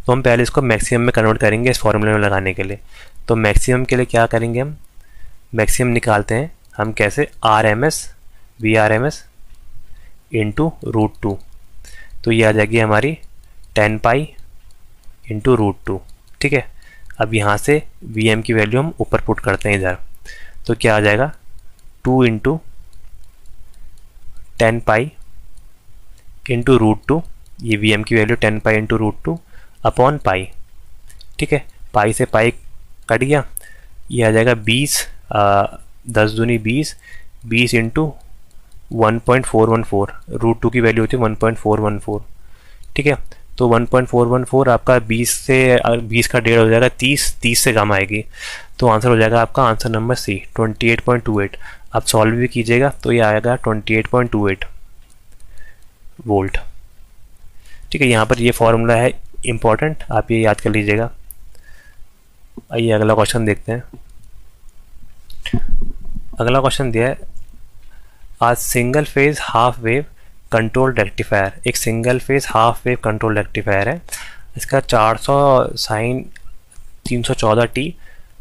तो हम पहले इसको मैक्सिमम में कन्वर्ट करेंगे इस फॉर्मूले में लगाने के लिए। तो मैक्सिमम के लिए क्या करेंगे, हम मैक्सिमम निकालते हैं हम कैसे, RMS VRMS इंटू √2। तो ये आ जाएगी हमारी 10 पाई इंटू √2, ठीक है। अब यहाँ से VM की वैल्यू हम ऊपर पुट करते हैं इधर, तो क्या आ जाएगा 2 इंटू 10 पाई इंटू √2, ये VM की value 10 pi into √2 upon pi, ठीक है। पाई से पाई कट गया, ये आ जाएगा 20, 10 दूनी 20, 20 इंटू 1.414, √2 की वैल्यू होती है 1.414, ठीक है। तो 1.414 आपका 20 से 20 का डेढ़ हो जाएगा 30, 30 से कम आएगी, तो आंसर हो जाएगा आपका आंसर नंबर सी 28.28। आप सॉल्व भी कीजिएगा तो ये आएगा 28.28 वोल्ट, ठीक है। यहाँ पर ये फॉर्मूला है इम्पॉर्टेंट, आप ये याद कर लीजिएगा। आइए अगला क्वेश्चन देखते हैं। अगला क्वेश्चन दिया है आज single phase half wave control rectifier, एक single phase half wave control rectifier है, इसका 400 sign 314T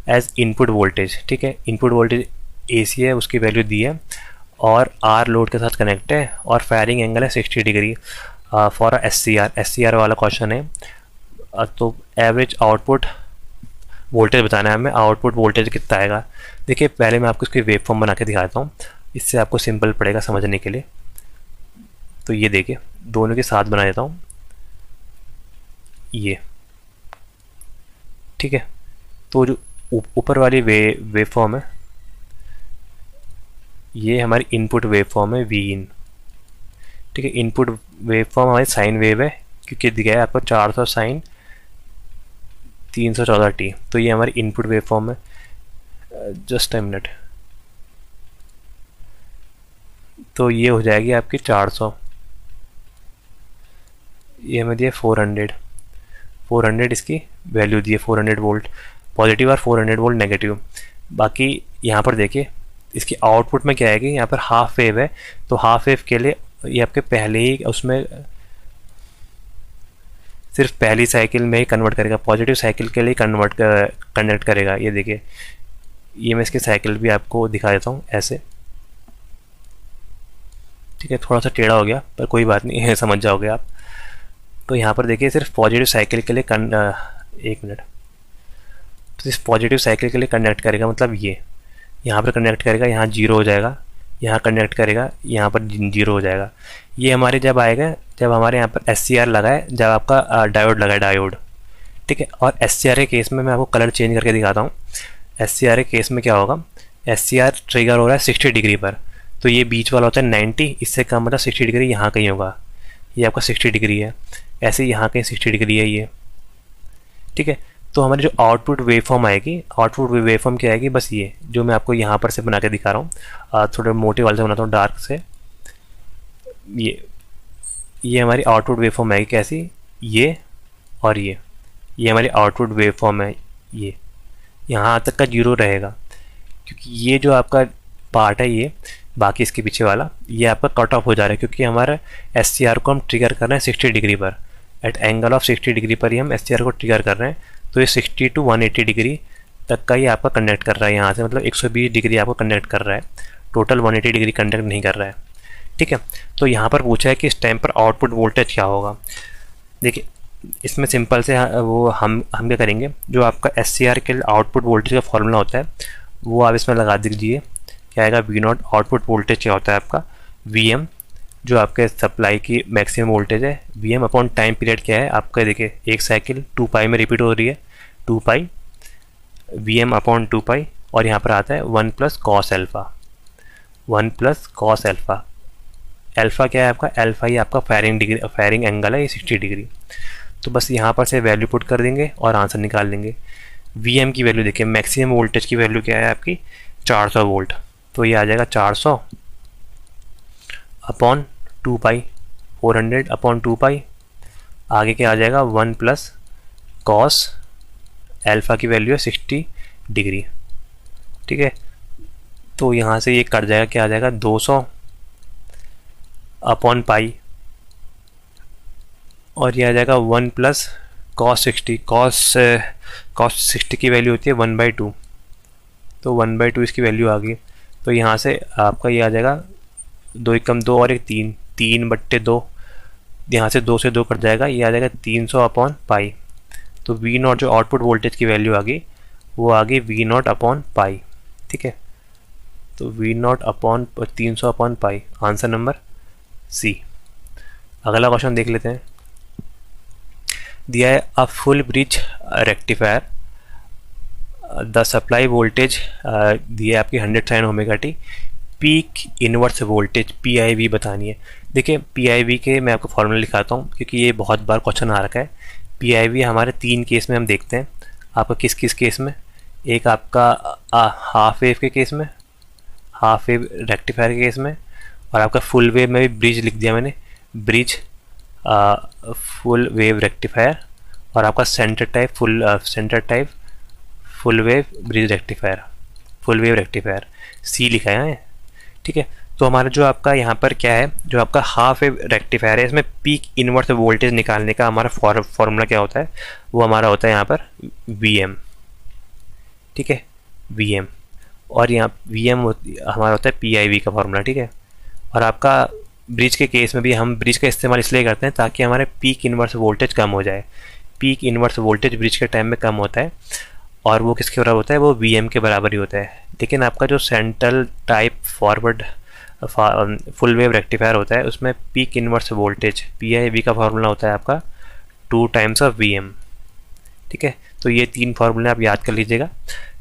as input voltage, ठीक है। इनपुट वोल्टेज AC है, उसकी वैल्यू दी है, और R लोड के साथ कनेक्ट है, और फायरिंग एंगल है 60 डिग्री फॉर SCR वाला क्वेश्चन है। तो एवरेज आउटपुट वोल्टेज बताना है हमें, आउटपुट वोल्टेज कितना आएगा। देखिए पहले मैं आपको इसकी वेव फॉर्म बना के दिखाता हूँ, इससे आपको सिंपल पड़ेगा समझने के लिए। तो ये देखिए दोनों के साथ बना देता हूँ ये, ठीक है। तो जो ऊपर वाली वेव फॉर्म है ये हमारी इनपुट वेव फॉर्म है Vin, ठीक है। इनपुट वेव फॉर्म हमारी साइन वेव है, क्योंकि दिया है आपको 400 साइन 314T, तो ये हमारी इनपुट वेव फॉर्म है। जस्ट अ मिनट, तो ये हो जाएगी आपकी 400, ये हमें दिया 400 इसकी वैल्यू दी है, 400 वोल्ट पॉजिटिव और 400 वोल्ट नेगेटिव। बाकी यहाँ पर देखिए इसकी आउटपुट में क्या आएगी, यहाँ पर हाफ वेव है, तो हाफ वेव के लिए ये आपके पहले ही उसमें सिर्फ पहली साइकिल में ही कन्वर्ट करेगा, पॉजिटिव साइकिल के लिए कन्वर्ट करेगा। ये देखिए ये मैं इसकी साइकिल भी आपको दिखा देता हूँ ऐसे, ठीक है। थोड़ा सा टेढ़ा हो गया पर कोई बात नहीं है, समझ जाओगे आप। तो यहाँ पर देखिए सिर्फ पॉजिटिव साइकिल के लिए एक मिनट, तो सिर्फ पॉजिटिव साइकिल के लिए कनेक्ट करेगा, मतलब ये यहाँ पर कनेक्ट करेगा, यहाँ 0 हो जाएगा, यहाँ कनेक्ट करेगा, यहाँ पर 0 हो जाएगा। ये हमारे जब आएगा जब हमारे यहाँ पर SCR लगा है, जब आपका डायोड लगा है, डायोड, ठीक है। और SCR के केस में मैं आपको कलर चेंज करके दिखाता हूँ। SCR के केस में क्या होगा, SCR ट्रिगर हो रहा है 60 डिग्री पर, तो ये बीच वाला होता है 90, इससे कम मतलब 60 डिग्री यहाँ कहीं होगा, ये आपका 60 डिग्री है, ऐसे यहाँ कहीं 60 डिग्री है ये, ठीक है। तो हमारी जो आउटपुट वेवफॉर्म आएगी, आउटपुट वेवफॉर्म क्या आएगी, बस ये जो मैं आपको यहाँ पर से बना के दिखा रहा हूँ, थोड़े मोटे वाले से बनाता हूँ डार्क से। ये हमारी आउटपुट वेवफॉर्म आएगी कैसी, ये और ये हमारी आउटपुट वेवफॉर्म है। ये यहाँ तक का 0 रहेगा, क्योंकि ये जो आपका पार्ट है ये, बाकी इसके पीछे वाला ये आपका कट ऑफ हो जा रहा है, क्योंकि हमारा SCR को हम ट्रिगर कर रहे हैं 60 डिग्री पर। एट एंगल ऑफ 60 डिग्री पर ही हम एस को ट्रिगर कर रहे हैं। तो ये 60 to 180 डिग्री तक का ही आपका कंडक्ट कर रहा है यहाँ से, मतलब 120 डिग्री आपको कंडक्ट कर रहा है, टोटल 180 डिग्री कंडक्ट नहीं कर रहा है। ठीक है, तो यहाँ पर पूछा है कि इस टाइम पर आउटपुट वोल्टेज क्या होगा। देखिए इसमें सिंपल से वो हम क्या करेंगे, जो आपका एस के आउटपुट वोल्टेज का फॉर्मूला होता है वो आप इसमें लगा दीजिए। क्या आएगा, वी नॉट आउटपुट वोल्टेज क्या होता है आपका, वी एम जो आपके सप्लाई की मैक्सिमम वोल्टेज है, V M upon time period क्या है आपका, देखिए एक साइकिल 2 पाई में रिपीट हो रही है, 2 पाई वी एम अपॉन 2 पाई, और यहाँ पर आता है 1 plus cos alpha, 1 plus cos alpha. Alpha क्या है आपका, एल्फ़ा ही आपका फायरिंग एंगल है, ये 60 डिग्री। तो बस यहाँ पर से वैल्यू पुट कर देंगे और आंसर निकाल लेंगे। वी एम की वैल्यू देखिए, मैक्सिमम वोल्टेज की वैल्यू क्या है आपकी 400 वोल्ट, तो ये आ जाएगा 400 अपॉन 2 पाई, 400 अपॉन 2 पाई। आगे क्या आ जाएगा 1 प्लस कॉस एल्फ़ा की वैल्यू है 60 डिग्री। ठीक है, तो यहाँ से ये कट जाएगा, क्या आ जाएगा 200 अपॉन पाई, और ये आ जाएगा 1 प्लस कॉस 60, कॉस 60 की वैल्यू होती है 1/2, तो 1/2 इसकी वैल्यू आ गई। तो यहाँ से आपका ये आ जाएगा 2 एकम 2 और 1 3, 3/2, यहाँ से 2 से 2 कट जाएगा, ये आ जाएगा 300 अपॉन पाई। तो वी नॉट जो आउटपुट वोल्टेज की वैल्यू आ गई वो आ गई वी नॉट अपॉन पाई। ठीक है, तो V naught upon 300 upon pi, answer number C. अगला क्वेश्चन देख लेते हैं। दिया है a full bridge rectifier, the supply voltage दिया है आपकी 100 sine omega T, peak inverse voltage PIV बतानी है। देखिए PIV के मैं आपको फॉर्मूला लिखाता हूँ क्योंकि ये बहुत बार क्वेश्चन आ रखा है। PIV हमारे 3 केस में हम देखते हैं, आपका किस किस केस में, एक आपका हाफ वेव के केस में, हाफ वेव रेक्टिफायर के केस में, और आपका फुल वेव में भी ब्रिज लिख दिया मैंने, ब्रिज फुल वेव रेक्टिफायर, और आपका centre type full wave bridge rectifier, full wave rectifier C लिखा है। ठीक है, तो हमारा जो आपका यहाँ पर क्या है, जो आपका हाफ वेव रेक्टिफायर है, इसमें पीक इनवर्स वोल्टेज निकालने का हमारा फॉर्मूला क्या होता है, वो हमारा होता है यहाँ पर VM। ठीक है, VM, और यहाँ VM हमारा होता है PIV का फॉर्मूला। ठीक है, और आपका ब्रिज के केस में भी हम ब्रिज का इस्तेमाल इसलिए करते हैं ताकि हमारे पीक इनवर्स वोल्टेज कम हो जाए। पीक इनवर्स वोल्टेज ब्रिज के टाइम में कम होता है, और वो किसके बराबर होता है, वो VM के बराबर ही होता है। लेकिन आपका जो central type forward full wave rectifier होता है उसमें पीक इनवर्स वोल्टेज PIV का फॉर्मूला होता है आपका 2 टाइम्स ऑफ VM। ठीक है, तो ये 3 फार्मूले आप याद कर लीजिएगा।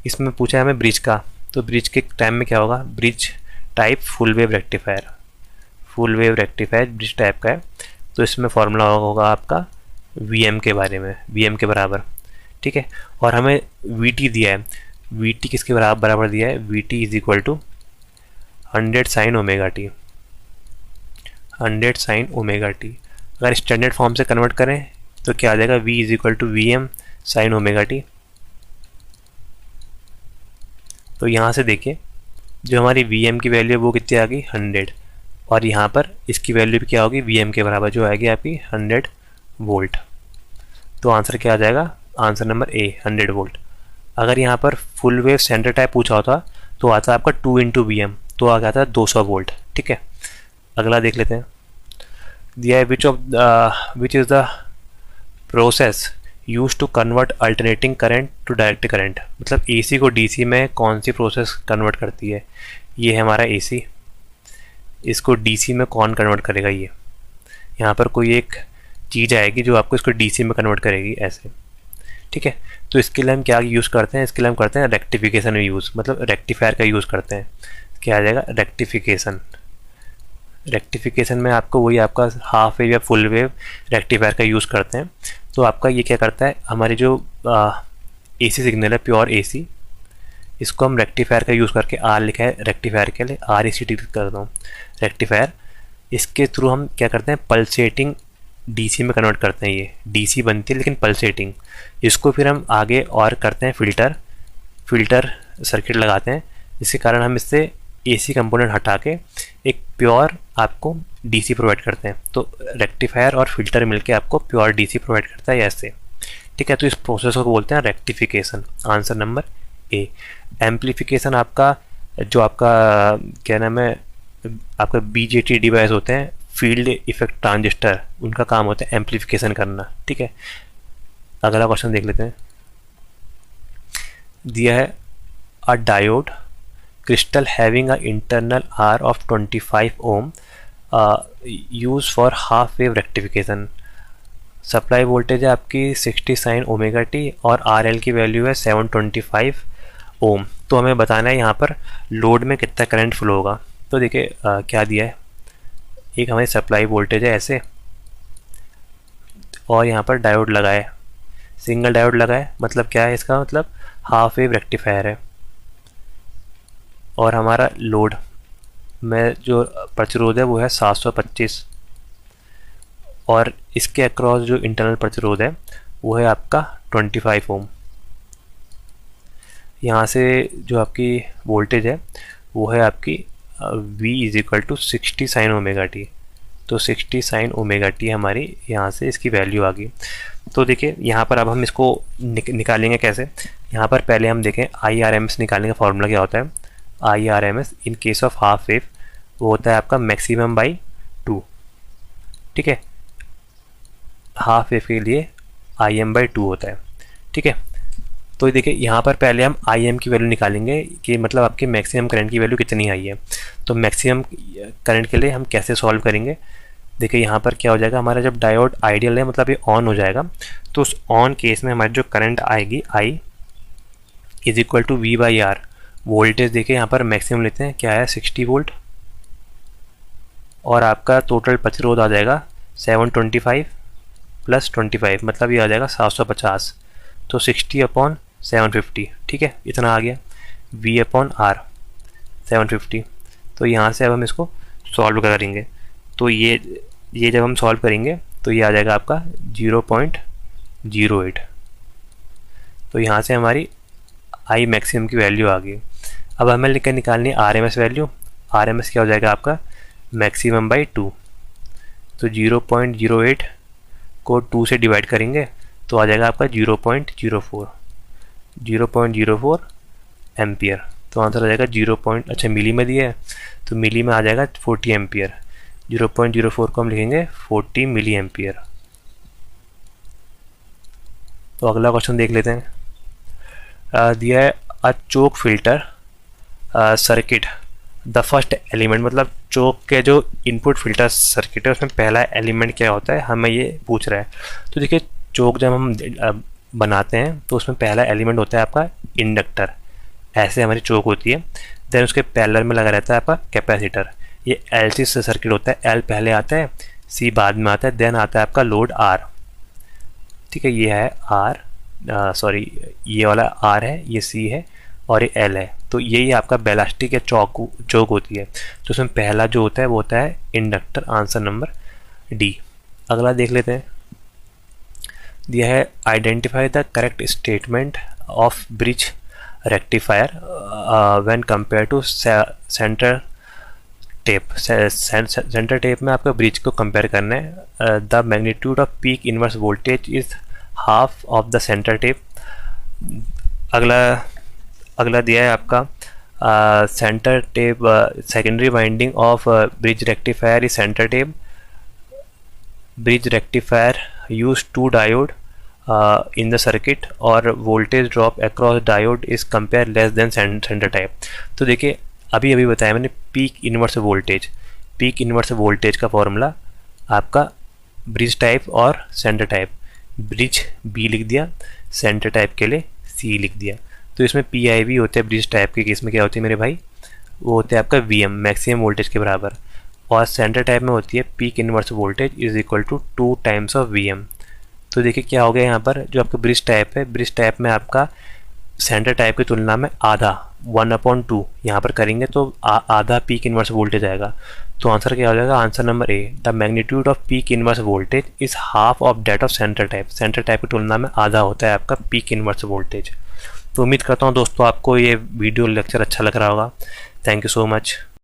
इसमें पूछा है हमें ब्रिज का, तो ब्रिज के टाइम में क्या होगा, bridge type full wave rectifier, full wave rectifier bridge type का है, तो इसमें फॉर्मूला होगा आपका VM के बारे में, VM के बराबर। ठीक है, और हमें VT दिया है, VT किसके बराबर दिया है, VT is equal to 100 sine omega T, 100 sine omega T. अगर स्टैंडर्ड फॉर्म से कन्वर्ट करें तो क्या आ जाएगा, V is equal to VM sine omega T. तो यहाँ से देखिए जो हमारी VM की वैल्यू है वो कितनी आ गई 100, और यहाँ पर इसकी वैल्यू भी क्या होगी VM के बराबर, जो आएगी आपकी 100 वोल्ट। तो आंसर क्या आ जाएगा, आंसर नंबर A 100 वोल्ट। अगर यहाँ पर फुल वेव सेंटर टाइप पूछा होता तो आता आपका 2 इंटू VM, तो आ जाता 200 वोल्ट। ठीक है, अगला देख लेते हैं। दिया है which is the process use to convert alternating current to direct current, मतलब AC को DC में कौन सी प्रोसेस कन्वर्ट करती है। ये है हमारा AC, इसको DC में कौन कन्वर्ट करेगा, ये यहाँ पर कोई एक चीज़ आएगी जो आपको इसको DC में कन्वर्ट करेगी ऐसे। ठीक है, तो इसके लिए हम क्या यूज़ करते हैं, इसके लिए हम करते हैं रेक्टिफिकेशन यूज़, मतलब रेक्टिफायर का यूज़ करते हैं। क्या आ जाएगा, रेक्टिफिकेशन। रेक्टिफिकेशन में आपको वही आपका हाफ वेव या फुल वेव रेक्टिफायर का यूज़ करते हैं। तो आपका ये क्या करता है, हमारी जो AC सिग्नल है प्योर AC, इसको हम रेक्टिफायर का यूज़ करके, R लिखा है रेक्टिफायर के लिए, RECT करता हूँ रेक्टिफायर, इसके थ्रू हम क्या करते हैं पल्सेटिंग DC में कन्वर्ट करते हैं। ये DC बनती है लेकिन पल्सेटिंग, इसको फिर हम आगे और करते हैं फिल्टर सर्किट लगाते हैं, जिसके कारण हम इससे AC कंपोनेंट हटा के एक प्योर आपको डीसी प्रोवाइड करते हैं। तो रेक्टिफायर और फिल्टर मिलके आपको प्योर डीसी प्रोवाइड करता है ऐसे, ठीक है। तो इस प्रोसेस को बोलते हैं rectification, answer number A. Amplification आपका जो आपका क्या नाम है, आपका बीजेटी डिवाइस होते हैं, फील्ड इफेक्ट ट्रांजिस्टर, उनका काम होता है एम्पलीफिकेशन करना, ठीक है। अगला क्वेश्चन देख लेते हैं। दिया है अ diode crystal having a internal R of 25 ohm used for half wave rectification। Supply voltage है आपकी 60 साइन ओमेगा टी और आर एल की वैल्यू है 725 ओम। तो हमें बताना है यहाँ पर लोड में कितना करंट फ्लो होगा। तो देखिए क्या दिया है, एक हमारी सप्लाई वोल्टेज है ऐसे, और यहाँ पर डायोड लगा है, सिंगल डायोड लगा है, मतलब क्या है इसका मतलब हाफ वेव रेक्टिफायर है। और हमारा लोड में जो प्रतिरोध है वो है 725, और इसके अक्रॉस जो इंटरनल प्रतिरोध है वो है आपका 25 ओम। यहाँ से जो आपकी वोल्टेज है वो है आपकी V is equal to 60 sine omega T. तो 60 साइन ओमेगा टी हमारी यहाँ से इसकी वैल्यू आ गई। तो देखिए यहाँ पर अब हम इसको निकालेंगे कैसे। यहाँ पर पहले हम देखें IRMS निकालने का फॉर्मूला क्या होता है। IRMS in case of half wave वो होता है आपका मैक्सिमम बाई 2, ठीक है। हाफ वेव के लिए IM/2 होता है, ठीक है। तो देखिए यहाँ पर पहले हम IM की वैल्यू निकालेंगे कि मतलब आपकी मैक्सिमम करंट की वैल्यू कितनी आई है। तो मैक्सिमम करंट के लिए हम कैसे सॉल्व करेंगे, देखिए यहाँ पर क्या हो जाएगा, हमारा जब डायोड आइडियल है मतलब ये ऑन हो जाएगा, तो उस ऑन केस में हमारी जो करंट आएगी I is equal to V/R। Voltage देखिए यहाँ पर मैक्सिमम लेते हैं, क्या है 60 वोल्ट, और आपका टोटल प्रतिरोध आ जाएगा 725 प्लस 25, मतलब ये आ जाएगा 750। तो 60/750, ठीक है, इतना आ गया V/R 750। तो यहाँ से अब हम इसको सॉल्व करेंगे। तो ये जब हम सॉल्व करेंगे तो ये आ जाएगा आपका 0.08। तो यहाँ से हमारी I मैक्सिमम की वैल्यू आ गई। अब हमें लेकर निकालनी है RMS वैल्यू। RMS क्या हो जाएगा आपका मैक्सिमम बाई 2। तो 0.08 को 2 से डिवाइड करेंगे तो आ जाएगा आपका 0.04 एम्पियर। तो आंसर आ जाएगा 0. अच्छा मिली में दिया है तो मिली में आ जाएगा 40 एम्पियर। 0.04 को हम लिखेंगे 40 मिली एम्पियर। तो अगला क्वेश्चन देख लेते हैं। दिया है a choke filter circuit the first element, मतलब चोक के जो इनपुट फिल्टर सर्किट है उसमें पहला एलिमेंट क्या होता है, हमें ये पूछ रहा है। तो देखिए चोक जब हम बनाते हैं तो उसमें पहला एलिमेंट होता है आपका इंडक्टर, ऐसे हमारी चोक होती है। देन उसके पैरेलल में लगा रहता है आपका कैपेसिटर। ये LC सर्किट होता है, L पहले आता है, C बाद में आता है, देन आता है आपका लोड R, ठीक है। ये है R, सॉरी ये वाला R है, ये C है और ये L है। तो यही आपका बैलास्टिक या चोक होती है। तो उसमें पहला जो होता है वो होता है इंडक्टर, आंसर नंबर D। अगला देख लेते हैं। दिया है identify the correct statement of bridge rectifier when compare to centre tap. Centre tap में आपका ब्रिज को कंपेयर करना है। The magnitude of peak inverse voltage is half of the centre tap. अगला दिया है आपका centre tap secondary winding of bridge rectifier is centre tap. Bridge rectifier use 2 diode in the circuit और voltage drop across diode is compare less than center type। तो देखिए अभी बताया मैंने पीक इनवर्स वोल्टेज का फॉर्मूला आपका bridge type और centre type. Bridge B लिख दिया, सेंटर टाइप के लिए C लिख दिया। तो इसमें PIV होते हैं ब्रिज टाइप के केस में, क्या होती है मेरे भाई, वो होते हैं आपका VM मैक्सिमम वोल्टेज के बराबर, और सेंटर टाइप में होती है peak inverse voltage is equal to 2 times of VM। तो देखिए क्या हो गया यहाँ पर, जो आपका ब्रिज टाइप है, ब्रिज टाइप में आपका सेंटर टाइप की तुलना में आधा 1/2 यहाँ पर करेंगे तो आधा पीक इनवर्स वोल्टेज आएगा। तो आंसर क्या हो जाएगा, answer number A, the magnitude of peak inverse voltage is half of that of centre type. Centre type की तुलना में आधा होता है आपका पीक इनवर्स वोल्टेज। तो उम्मीद करता हूँ दोस्तों आपको ये वीडियो लेक्चर अच्छा लग रहा होगा। Thank you so much.